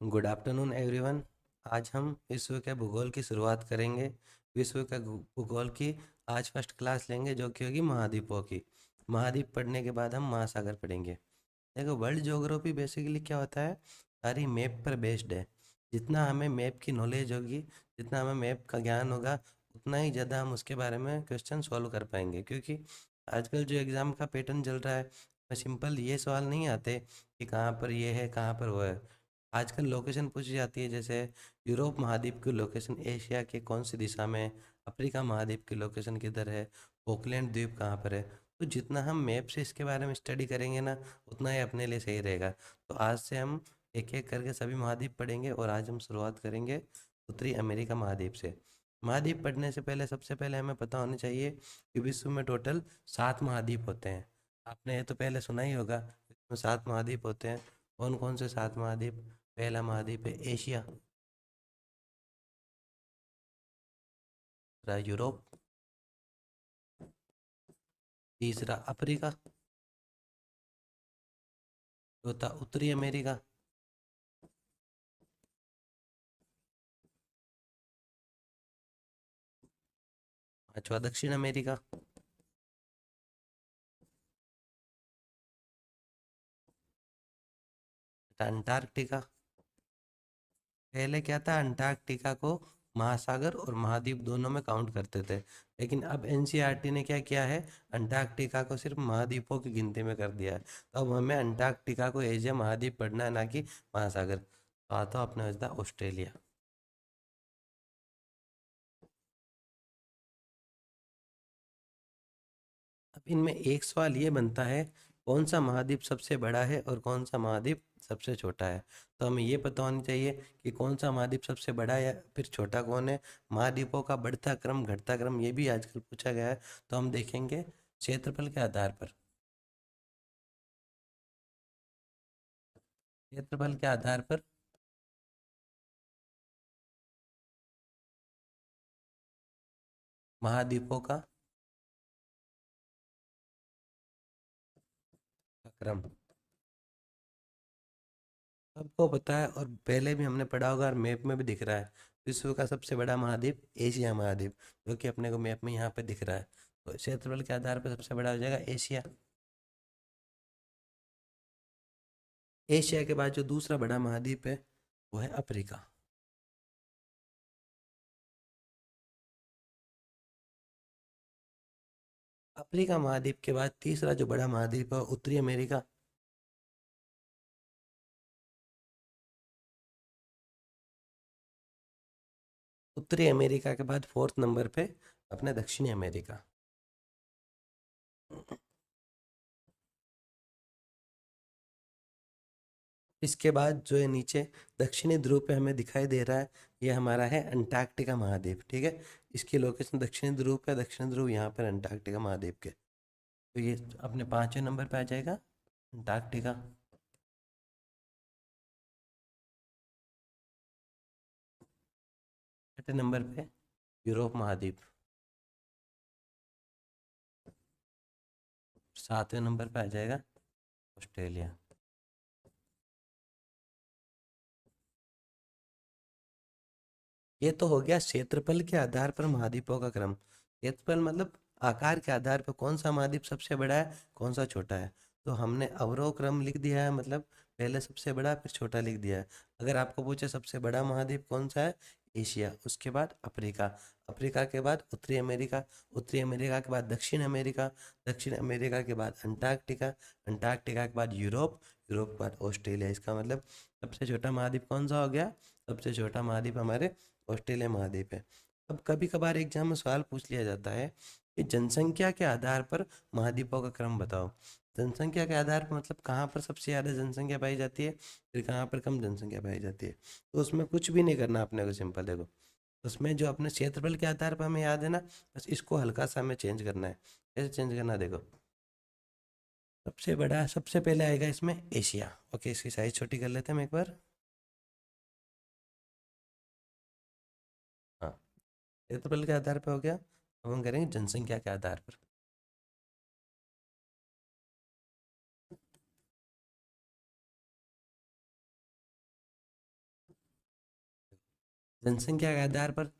Good afternoon everyone. आज हम विश्व के भूगोल की शुरुआत करेंगे। विश्व के भूगोल की आज फर्स्ट क्लास लेंगे जो कि होगी महाद्वीपों की। महाद्वीप पढ़ने के बाद हम महासागर पढ़ेंगे। देखो, वर्ल्ड ज्योग्राफी बेसिकली क्या होता है, सारी मैप पर बेस्ड है। जितना हमें मैप की नॉलेज होगी, जितना हमें मैप का ज्ञान होगा, उतना ही ज़्यादा हम उसके बारे में क्वेश्चन सॉल्व कर पाएंगे। क्योंकि आजकल जो एग्ज़ाम का पैटर्न चल रहा है, सिंपल ये सवाल नहीं आते कि कहाँ पर ये है, कहाँ पर वो है। आजकल लोकेशन पूछी जाती है, जैसे यूरोप महाद्वीप की लोकेशन एशिया के कौन सी दिशा में है, अफ्रीका महाद्वीप की लोकेशन किधर है, फोकलैंड द्वीप कहाँ पर है। तो जितना हम मैप से इसके बारे में स्टडी करेंगे ना, उतना ही अपने लिए सही रहेगा। तो आज से हम एक एक करके सभी महाद्वीप पढ़ेंगे और आज हम शुरुआत करेंगे उत्तरी अमेरिका महाद्वीप से। महाद्वीप पढ़ने से पहले सबसे पहले हमें पता होना चाहिए कि विश्व में टोटल 7 महाद्वीप होते हैं। आपने ये तो पहले सुना ही होगा, विश्व में 7 महाद्वीप होते हैं। कौन कौन से 7 महाद्वीप? पहला महाद्वीप है एशिया, दूसरा यूरोप, तीसरा अफ्रीका, चौथा उत्तरी अमेरिका, पांचवा दक्षिण अमेरिका, अंटार्कटिका। पहले क्या था, अंटार्कटिका को महासागर और महाद्वीप दोनों में काउंट करते थे। लेकिन अब एनसीईआरटी ने क्या किया है, अंटार्कटिका को सिर्फ महाद्वीपों की गिनती में कर दिया है। तो अब हमें अंटार्कटिका को एज ए महाद्वीप पढ़ना है, ना कि महासागर। तो आता अपने वजह ऑस्ट्रेलिया। अब इनमें एक सवाल ये बनता है, कौन सा महाद्वीप सबसे बड़ा है और कौन सा महाद्वीप सबसे छोटा है। तो हमें ये पता होना चाहिए कि कौन सा महाद्वीप सबसे बड़ा है या फिर छोटा कौन है। महाद्वीपों का बढ़ता क्रम घटता क्रम ये भी आजकल पूछा गया है। तो हम देखेंगे क्षेत्रफल के आधार पर। क्षेत्रफल के आधार पर महाद्वीपों का क्रम सबको पता है, और पहले भी हमने पढ़ा होगा और मैप में भी दिख रहा है। विश्व का सबसे बड़ा महाद्वीप एशिया महाद्वीप, जो कि अपने को मैप में यहाँ पे दिख रहा है। तो क्षेत्रफल के आधार पर सबसे बड़ा हो जाएगा एशिया। एशिया के बाद जो दूसरा बड़ा महाद्वीप है वो है अफ्रीका। अफ्रीका महाद्वीप के बाद तीसरा जो बड़ा महाद्वीप है उत्तरी अमेरिका। उत्तरी अमेरिका के बाद फोर्थ नंबर पे अपने दक्षिणी अमेरिका। इसके बाद जो है नीचे दक्षिणी ध्रुव पे हमें दिखाई दे रहा है, ये हमारा है अंटार्कटिका महाद्वीप। ठीक है, इसकी लोकेशन दक्षिणी ध्रुव पे, दक्षिणी ध्रुव यहाँ पर अंटार्कटिका महाद्वीप के। तो ये अपने 5वें नंबर पे आ जाएगा अंटार्कटिका। 6 नंबर पे यूरोप महाद्वीप। 7वें नंबर पे आ जाएगा ऑस्ट्रेलिया। ये तो हो गया क्षेत्रफल के आधार पर महाद्वीपों का क्रम। क्षेत्रफल मतलब आकार के आधार पर कौन सा महाद्वीप सबसे बड़ा है, कौन सा छोटा है। तो हमने अवरोह क्रम लिख दिया है, मतलब पहले सबसे बड़ा फिर छोटा लिख दिया है। अगर आपको पूछे सबसे बड़ा महाद्वीप कौन सा है, एशिया, उसके बाद अफ्रीका, अफ्रीका के बाद उत्तरी अमेरिका, उत्तरी अमेरिका के बाद दक्षिण अमेरिका, दक्षिण अमेरिका के बाद अंटार्कटिका, अंटार्कटिका के बाद यूरोप, यूरोप के बाद ऑस्ट्रेलिया। इसका मतलब सबसे छोटा महाद्वीप कौन सा हो गया, सबसे छोटा महाद्वीप हमारे ऑस्ट्रेलिया महाद्वीप है। अब कभी कभार एग्जाम में सवाल पूछ लिया जाता है कि जनसंख्या के आधार पर महाद्वीपों का क्रम बताओ। जनसंख्या के आधार पर मतलब कहाँ पर सबसे ज़्यादा जनसंख्या पाई जाती है, फिर कहाँ पर कम जनसंख्या पाई जाती है। तो उसमें कुछ भी नहीं करना अपने को, सिंपल देखो। उसमें जो अपने क्षेत्रफल के आधार पर हमें याद है ना, बस इसको हल्का सा हमें चेंज करना है। कैसे चेंज करना है, देखो। सबसे बड़ा सबसे पहले आएगा इसमें एशिया। ओके, इसकी साइज छोटी कर लेते हैं हम एक बार। हाँ, क्षेत्रफल के आधार पर हो गया। अब हम करेंगे जनसंख्या के आधार पर। जनसंख्या के आधार पर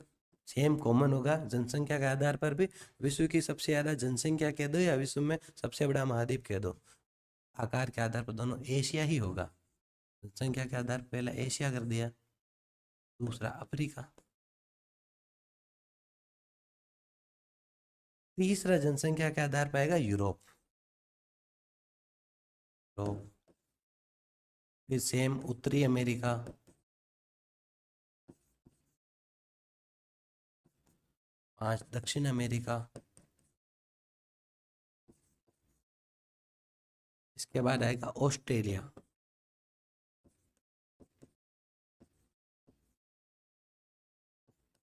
सेम कॉमन होगा, जनसंख्या के आधार पर भी विश्व की सबसे ज़्यादा जनसंख्या कह दो या विश्व में सबसे बड़ा महाद्वीप कह दो, आकार के आधार पर दोनों एशिया ही होगा। जनसंख्या के आधार पर पहला एशिया कर दिया, दूसरा अफ्रीका, तीसरा जनसंख्या के आधार पर आएगा यूरोप। तो फिर सेम उत्तरी अमेरिका, 5 दक्षिण अमेरिका, इसके बाद आएगा ऑस्ट्रेलिया,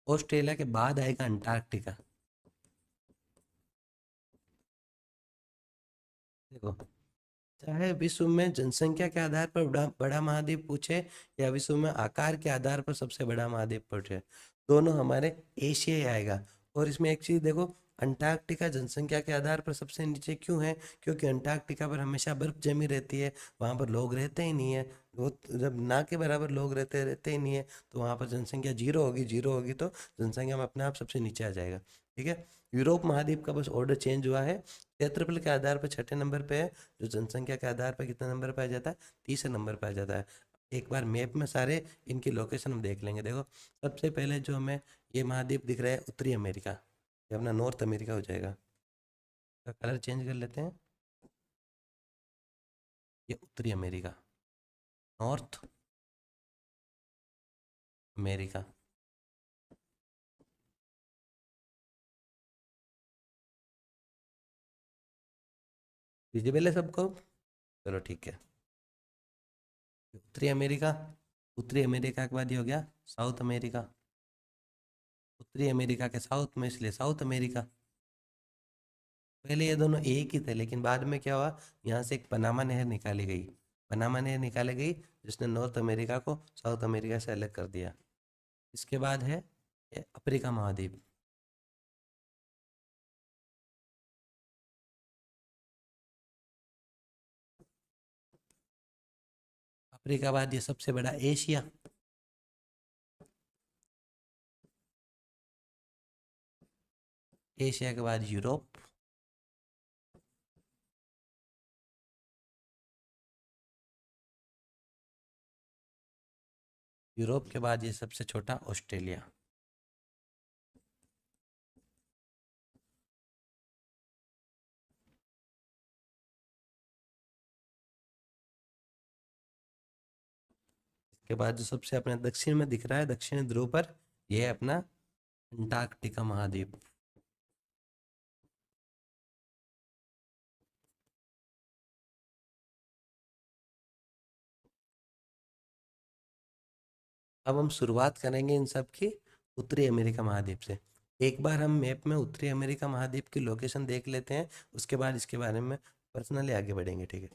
ऑस्ट्रेलिया के बाद आएगा अंटार्कटिका। देखो, चाहे विश्व में जनसंख्या के आधार पर बड़ा बड़ा महाद्वीप पूछे या विश्व में आकार के आधार पर सबसे बड़ा महाद्वीप पूछे, दोनों हमारे एशिया ही आएगा। और इसमें एक चीज देखो, अंटार्कटिका जनसंख्या के आधार पर सबसे नीचे क्यों है? क्योंकि अंटार्कटिका पर हमेशा बर्फ जमी रहती है, वहाँ पर लोग रहते ही नहीं है। वो जब ना के बराबर लोग रहते रहते ही नहीं है, तो वहाँ पर जनसंख्या जीरो होगी, जीरो होगी तो जनसंख्या में अपने आप सबसे नीचे आ जाएगा। ठीक है, यूरोप महाद्वीप का बस ऑर्डर चेंज हुआ है, क्षेत्रफल के आधार पर छठे नंबर पे है, जो जनसंख्या के आधार पर कितने नंबर पर आ जाता है? तीसरे नंबर पर आ जाता है। एक बार मैप में सारे इनकी लोकेशन हम देख लेंगे। देखो, सबसे पहले जो हमें ये महाद्वीप दिख रहा है उत्तरी अमेरिका, ये अपना नॉर्थ अमेरिका हो जाएगा। का कलर चेंज कर लेते हैं, ये उत्तरी अमेरिका, नॉर्थ अमेरिका। विजिबल है सबको? चलो ठीक है, उत्तरी अमेरिका, उत्तरी अमेरिका के बाद ये हो गया साउथ अमेरिका, उत्तरी अमेरिका के साउथ में इसलिए साउथ अमेरिका। पहले ये दोनों एक ही थे, लेकिन बाद में क्या हुआ, यहाँ से एक पनामा नहर निकाली गई, पनामा नहर निकाली गई जिसने नॉर्थ अमेरिका को साउथ अमेरिका से अलग कर दिया। इसके बाद है ये अफ्रीका महाद्वीप, अफ्रीका बाद ये सबसे बड़ा एशिया, एशिया के बाद यूरोप, यूरोप के बाद ये सबसे छोटा ऑस्ट्रेलिया। इसके बाद जो सबसे अपने दक्षिण में दिख रहा है, दक्षिणी ध्रुव पर, यह है अपना अंटार्कटिका महाद्वीप। अब हम शुरुआत करेंगे इन सब की उत्तरी अमेरिका महाद्वीप से। एक बार हम मैप में उत्तरी अमेरिका महाद्वीप की लोकेशन देख लेते हैं, उसके बाद इसके बारे में पर्सनली आगे बढ़ेंगे। ठीक है,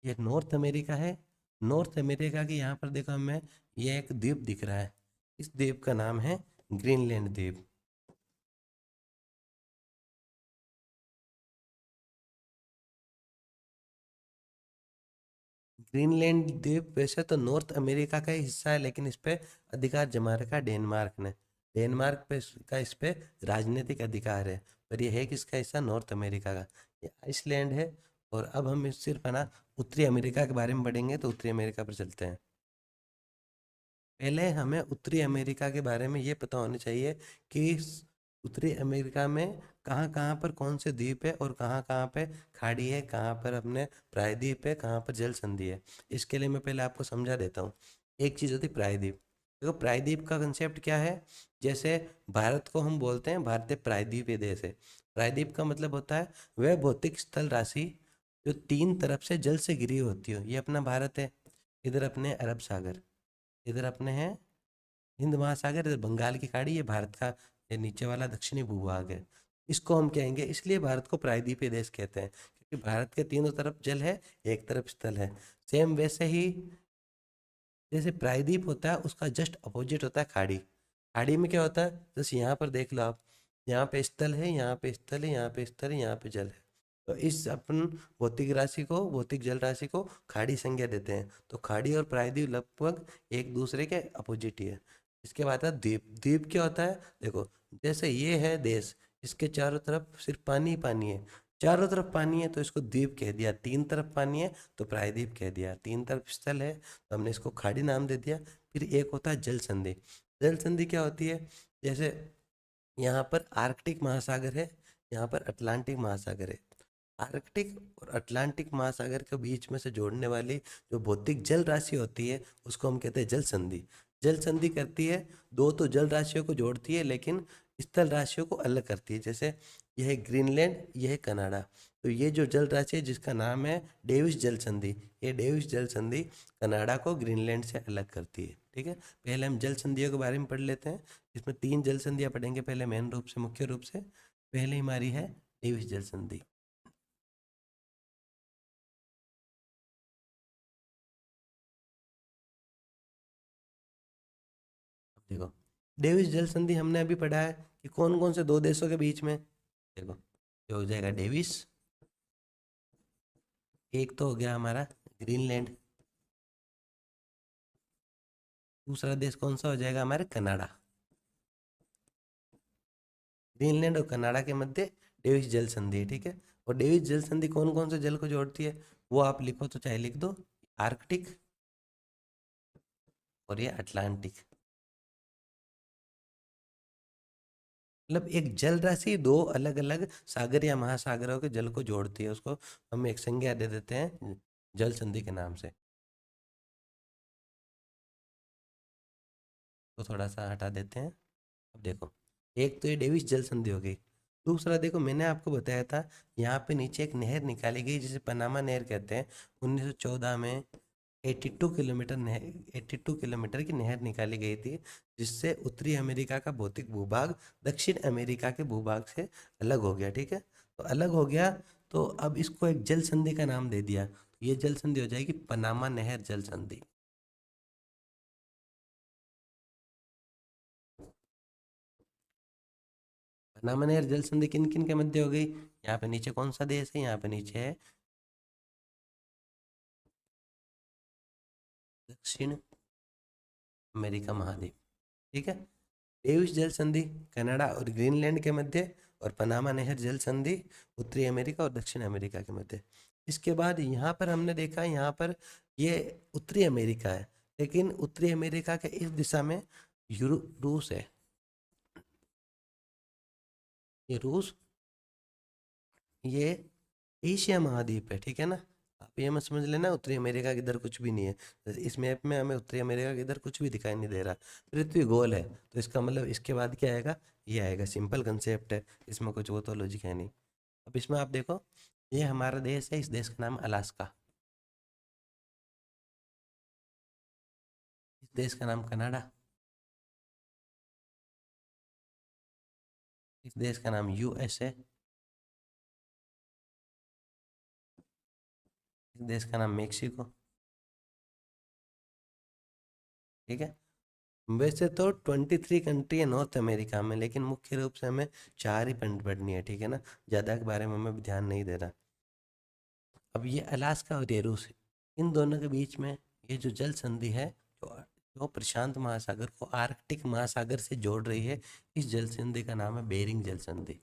ये नॉर्थ अमेरिका है, नॉर्थ अमेरिका के यहाँ पर देखो हमें ये एक द्वीप दिख रहा है, इस द्वीप का नाम है ग्रीनलैंड द्वीप। ग्रीनलैंड द्वीप वैसे तो नॉर्थ अमेरिका का ही हिस्सा है, लेकिन इस पे अधिकार जमा रखा डेनमार्क ने, डेनमार्क पे का इस पे राजनीतिक अधिकार है, पर यह है किसका हिस्सा? नॉर्थ अमेरिका का, ये आइसलैंड है। और अब हम सिर्फ है ना उत्तरी अमेरिका के बारे में पढ़ेंगे, तो उत्तरी अमेरिका पर चलते हैं। पहले हमें उत्तरी अमेरिका के बारे में ये पता होना चाहिए कि उत्तरी अमेरिका में कहाँ कहाँ पर कौन से द्वीप है और कहाँ कहाँ पे खाड़ी है, कहाँ पर अपने प्रायद्वीप है, कहाँ पर जल संधि है। इसके लिए मैं पहले आपको समझा देता हूँ। एक चीज़ होती है प्रायद्वीप। देखो, प्रायद्वीप का कंसेप्ट क्या है? जैसे भारत को हम बोलते हैं भारतीय प्रायद्वीपीय देश है। प्रायद्वीप का मतलब होता है वह भौतिक स्थल राशि जो 3 तरफ से जल से घिरी होती हो। ये अपना भारत है, इधर अपने अरब सागर, इधर अपने हैं हिंद महासागर, इधर बंगाल की खाड़ी, ये भारत का ये नीचे वाला दक्षिणी भूभाग है। इसको हम कहेंगे, इसलिए भारत को प्रायद्वीपीय देश कहते हैं, क्योंकि भारत के तीनों तरफ जल है, एक तरफ स्थल है। सेम वैसे ही जैसे प्रायद्वीप होता है, उसका जस्ट अपोजिट होता है खाड़ी। खाड़ी में क्या होता है? जैसे यहाँ पर देख लो आप, यहाँ पे स्थल है, यहाँ पे स्थल है, यहाँ पे स्थल है, यहाँ पे जल है। तो इस अपन भौतिक राशि को, भौतिक जल राशि को खाड़ी संज्ञा देते हैं। तो खाड़ी और प्रायद्वीप लगभग एक दूसरे के अपोजिट ही है। इसके बाद है द्वीप। द्वीप क्या होता है? देखो, जैसे ये है देश, इसके चारों तरफ सिर्फ पानी ही पानी है, चारों तरफ पानी है तो इसको द्वीप कह दिया। तीन तरफ पानी है तो प्रायद्वीप कह दिया। तीन तरफ स्थल है तो हमने इसको खाड़ी नाम दे दिया। फिर एक होता है जल संधि। जल संधि क्या होती है? जैसे यहाँ पर आर्कटिक महासागर है, यहाँ पर अटलांटिक महासागर है। आर्कटिक और अटलांटिक महासागर के बीच में से जोड़ने वाली जो भौतिक जल राशि होती है उसको हम कहते हैं जल संधि। जल संधि करती है, दो तो जल राशियों को जोड़ती है लेकिन स्थल राशियों को अलग करती है। जैसे यह है ग्रीनलैंड, यह है कनाडा। तो ये जो जल राशि है जिसका नाम है डेविस जल संधि, ये डेविस जल संधि कनाडा को ग्रीनलैंड से अलग करती है। ठीक है, पहले हम जल संधियों के बारे में पढ़ लेते हैं। इसमें तीन जल संधियाँ पढ़ेंगे पहले, मेन रूप से, मुख्य रूप से। पहले हमारी है डेविस जल संधि। देखो, डेविस जल संधि हमने अभी पढ़ा है कि कौन कौन से दो देशों के बीच में। देखो, ये हो जाएगा डेविस। एक तो हो गया हमारा ग्रीनलैंड। दूसरा देश कौन सा हो जाएगा? हमारे कनाडा। ग्रीनलैंड और कनाडा के मध्य डेविस जल संधि है। ठीक है, और डेविस जल संधि कौन कौन से जल को जोड़ती है वो आप लिखो तो चाहे लिख दो। आर्कटिक और ये अटलांटिक। मतलब एक जल राशि दो अलग अलग सागर या महासागरों के जल को जोड़ती है, उसको हम एक संज्ञा दे देते हैं जल संधि के नाम से। तो थोड़ा सा हटा देते हैं। अब देखो, एक तो ये डेविस जल संधि हो गई। दूसरा देखो, मैंने आपको बताया था यहाँ पे नीचे एक नहर निकाली गई जिसे पनामा नहर कहते हैं। 1914 में 82 किलोमीटर नहर, 82 किलोमीटर की नहर निकाली गई थी, जिससे उत्तरी अमेरिका का भौतिक भूभाग दक्षिण अमेरिका के भूभाग से अलग हो गया। ठीक है, तो अलग हो गया तो अब इसको एक जल संधि का नाम दे दिया। ये जल संधि हो जाएगी पनामा नहर जल संधि। पनामा नहर जल संधि किन किन के मध्य हो गई? यहाँ पे नीचे कौन सा देश है? यहाँ पे नीचे है दक्षिण अमेरिका महाद्वीप। ठीक है, डेविस जल संधि कनाडा और ग्रीनलैंड के मध्य, और पनामा नहर जल संधि उत्तरी अमेरिका और दक्षिण अमेरिका के मध्य। इसके बाद यहाँ पर हमने देखा, यहाँ पर ये उत्तरी अमेरिका है, लेकिन उत्तरी अमेरिका के इस दिशा में रूस है। ये रूस, ये एशिया महाद्वीप है। ठीक है ना, आप ये मत समझ लेना उत्तरी अमेरिका के इधर कुछ भी नहीं है। जैसे इस मैप में हमें उत्तरी अमेरिका के इधर कुछ भी दिखाई नहीं दे रहा। पृथ्वी गोल है तो इसका मतलब इसके बाद क्या आएगा? ये आएगा। सिंपल कंसेप्ट है, इसमें कुछ वो तो लॉजिक है नहीं। अब इसमें आप देखो, ये हमारा देश है, इस देश का नाम अलास्का। इस देश का नाम कनाडा। इस देश का नाम यूएस है। इस देश का नाम मेक्सिको। ठीक है, वैसे तो 23 कंट्री है नॉर्थ अमेरिका में, लेकिन मुख्य रूप से हमें चार ही पढ़नी है। ठीक है ना, ज़्यादा के बारे में हमें ध्यान नहीं देना। अब ये अलास्का और ये रूस, इन दोनों के बीच में ये जो जल संधि है, जो जो प्रशांत महासागर को आर्कटिक महासागर से जोड़ रही है, इस जल संधि का नाम है बेरिंग जल संधि।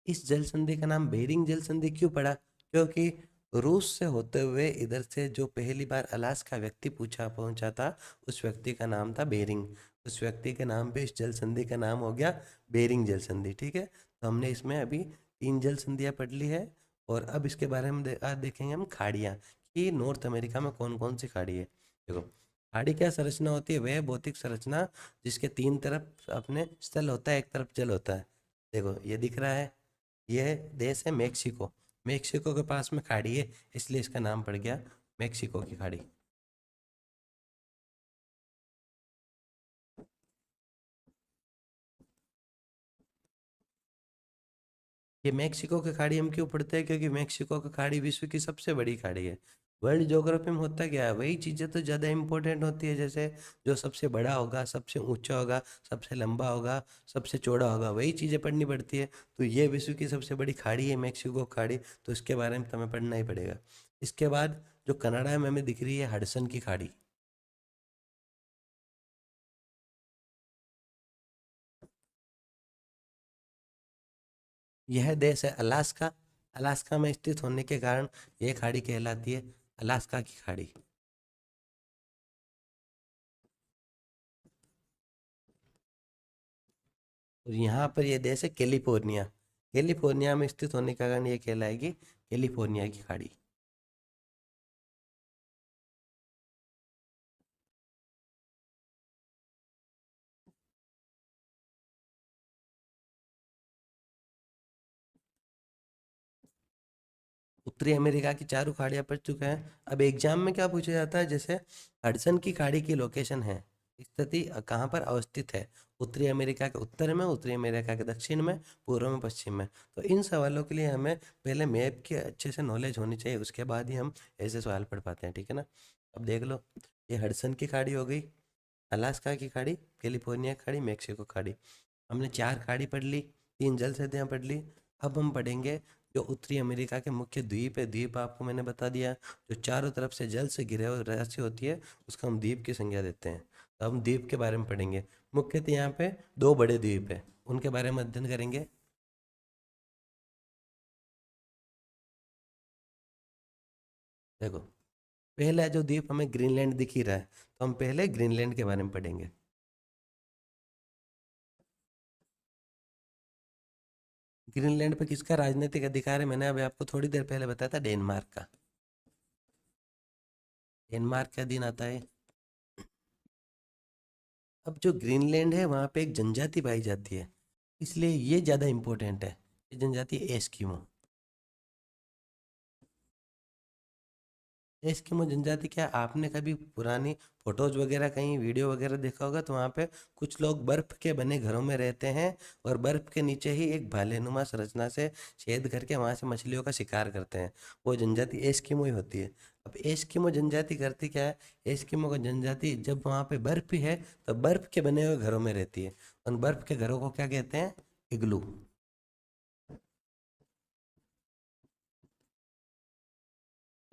इस जल संधि का नाम बेरिंग जल संधि क्यों पड़ा? क्योंकि रूस से होते हुए इधर से जो पहली बार अलास्का व्यक्ति पूछा पहुंचा था, उस व्यक्ति का नाम था बेरिंग। उस व्यक्ति के नाम पे इस जल संधि का नाम हो गया बेरिंग जल संधि। ठीक है, तो हमने इसमें अभी तीन जल संधियाँ पढ़ ली है। और अब इसके बारे में आज देखेंगे हम खाड़ियाँ, कि नॉर्थ अमेरिका में कौन कौन सी खाड़ी है। देखो, खाड़ी क्या संरचना होती है? वह भौतिक संरचना जिसके तीन तरफ अपने स्थल होता है, एक तरफ जल होता है। देखो, ये दिख रहा है, यह देश है मेक्सिको। मेक्सिको के पास में खाड़ी है, इसलिए इसका नाम पड़ गया मेक्सिको की खाड़ी। ये मेक्सिको की खाड़ी हम क्यों पढ़ते हैं? क्योंकि मेक्सिको की खाड़ी विश्व की सबसे बड़ी खाड़ी है। वर्ल्ड ज्योग्राफी में होता क्या है, वही चीज़ें तो ज़्यादा इंपॉर्टेंट होती है। जैसे जो सबसे बड़ा होगा, सबसे ऊंचा होगा, सबसे लंबा होगा, सबसे चौड़ा होगा, वही चीज़ें पढ़नी पड़ती है। तो ये विश्व की सबसे बड़ी खाड़ी है मेक्सिको खाड़ी, तो इसके बारे में तुम्हें पढ़ना ही पड़ेगा। इसके बाद जो कनाडा में हमें दिख रही है हडसन की खाड़ी, यह देश है अलास्का। अलास्का में स्थित होने के कारण यह खाड़ी कहलाती है अलास्का की खाड़ी। और यहाँ पर यह देश है कैलिफोर्निया। कैलिफोर्निया में स्थित होने के कारण यह कहलाएगी कैलिफोर्निया की खाड़ी। उत्तरी अमेरिका की चारों खाड़ियां पड़ चुके हैं। अब एग्जाम में क्या पूछा जाता है, जैसे हडसन की खाड़ी की लोकेशन है, स्थिति कहाँ पर अवस्थित है, उत्तरी अमेरिका के उत्तर में, उत्तरी अमेरिका के दक्षिण में, पूर्व में, पश्चिम में। तो इन सवालों के लिए हमें पहले मैप की अच्छे से नॉलेज होनी चाहिए, उसके बाद ही हम ऐसे सवाल पढ़ पाते हैं, ठीक है ना। अब देख लो, ये हडसन की खाड़ी हो गई, अलास्का की खाड़ी, कैलिफोर्निया की खाड़ी, मेक्सिको खाड़ी। हमने चार खाड़ी पढ़ ली, तीन जल सदियाँ पढ़ ली। अब हम पढ़ेंगे जो उत्तरी अमेरिका के मुख्य द्वीप है। द्वीप आपको मैंने बता दिया, जो चारों तरफ से जल से घिरे हुए राशि होती है उसको हम द्वीप की संज्ञा देते हैं। तो हम द्वीप के बारे में पढ़ेंगे। मुख्यतः यहाँ पे दो बड़े द्वीप है, उनके बारे में अध्ययन करेंगे। देखो, पहला जो द्वीप हमें ग्रीनलैंड दिख ही रहा है, तो हम पहले ग्रीनलैंड के बारे में पढ़ेंगे। ग्रीनलैंड पे किसका राजनीतिक अधिकार है, मैंने अभी आपको थोड़ी देर पहले बताया था, डेनमार्क का। डेनमार्क का अधीन आता है। अब जो ग्रीनलैंड है वहाँ पे एक जनजाति पाई जाती है, इसलिए ये ज़्यादा इम्पोर्टेंट है। ये जनजाति एस्किमो। एस्किमो जनजाति, क्या आपने कभी पुरानी फोटोज वगैरह कहीं वीडियो वगैरह देखा होगा, तो वहाँ पे कुछ लोग बर्फ के बने घरों में रहते हैं और बर्फ के नीचे ही एक भालेनुमा संरचना से छेद करके वहाँ से मछलियों का शिकार करते हैं। वो जनजाति एस्किमो ही होती है। अब एस्किमो जनजाति करती क्या है, एस्किमो का जनजाति जब वहाँ पे बर्फ ही है तो बर्फ के बने हुए घरों में रहती है। उन बर्फ के घरों को क्या कहते हैं, इग्लू।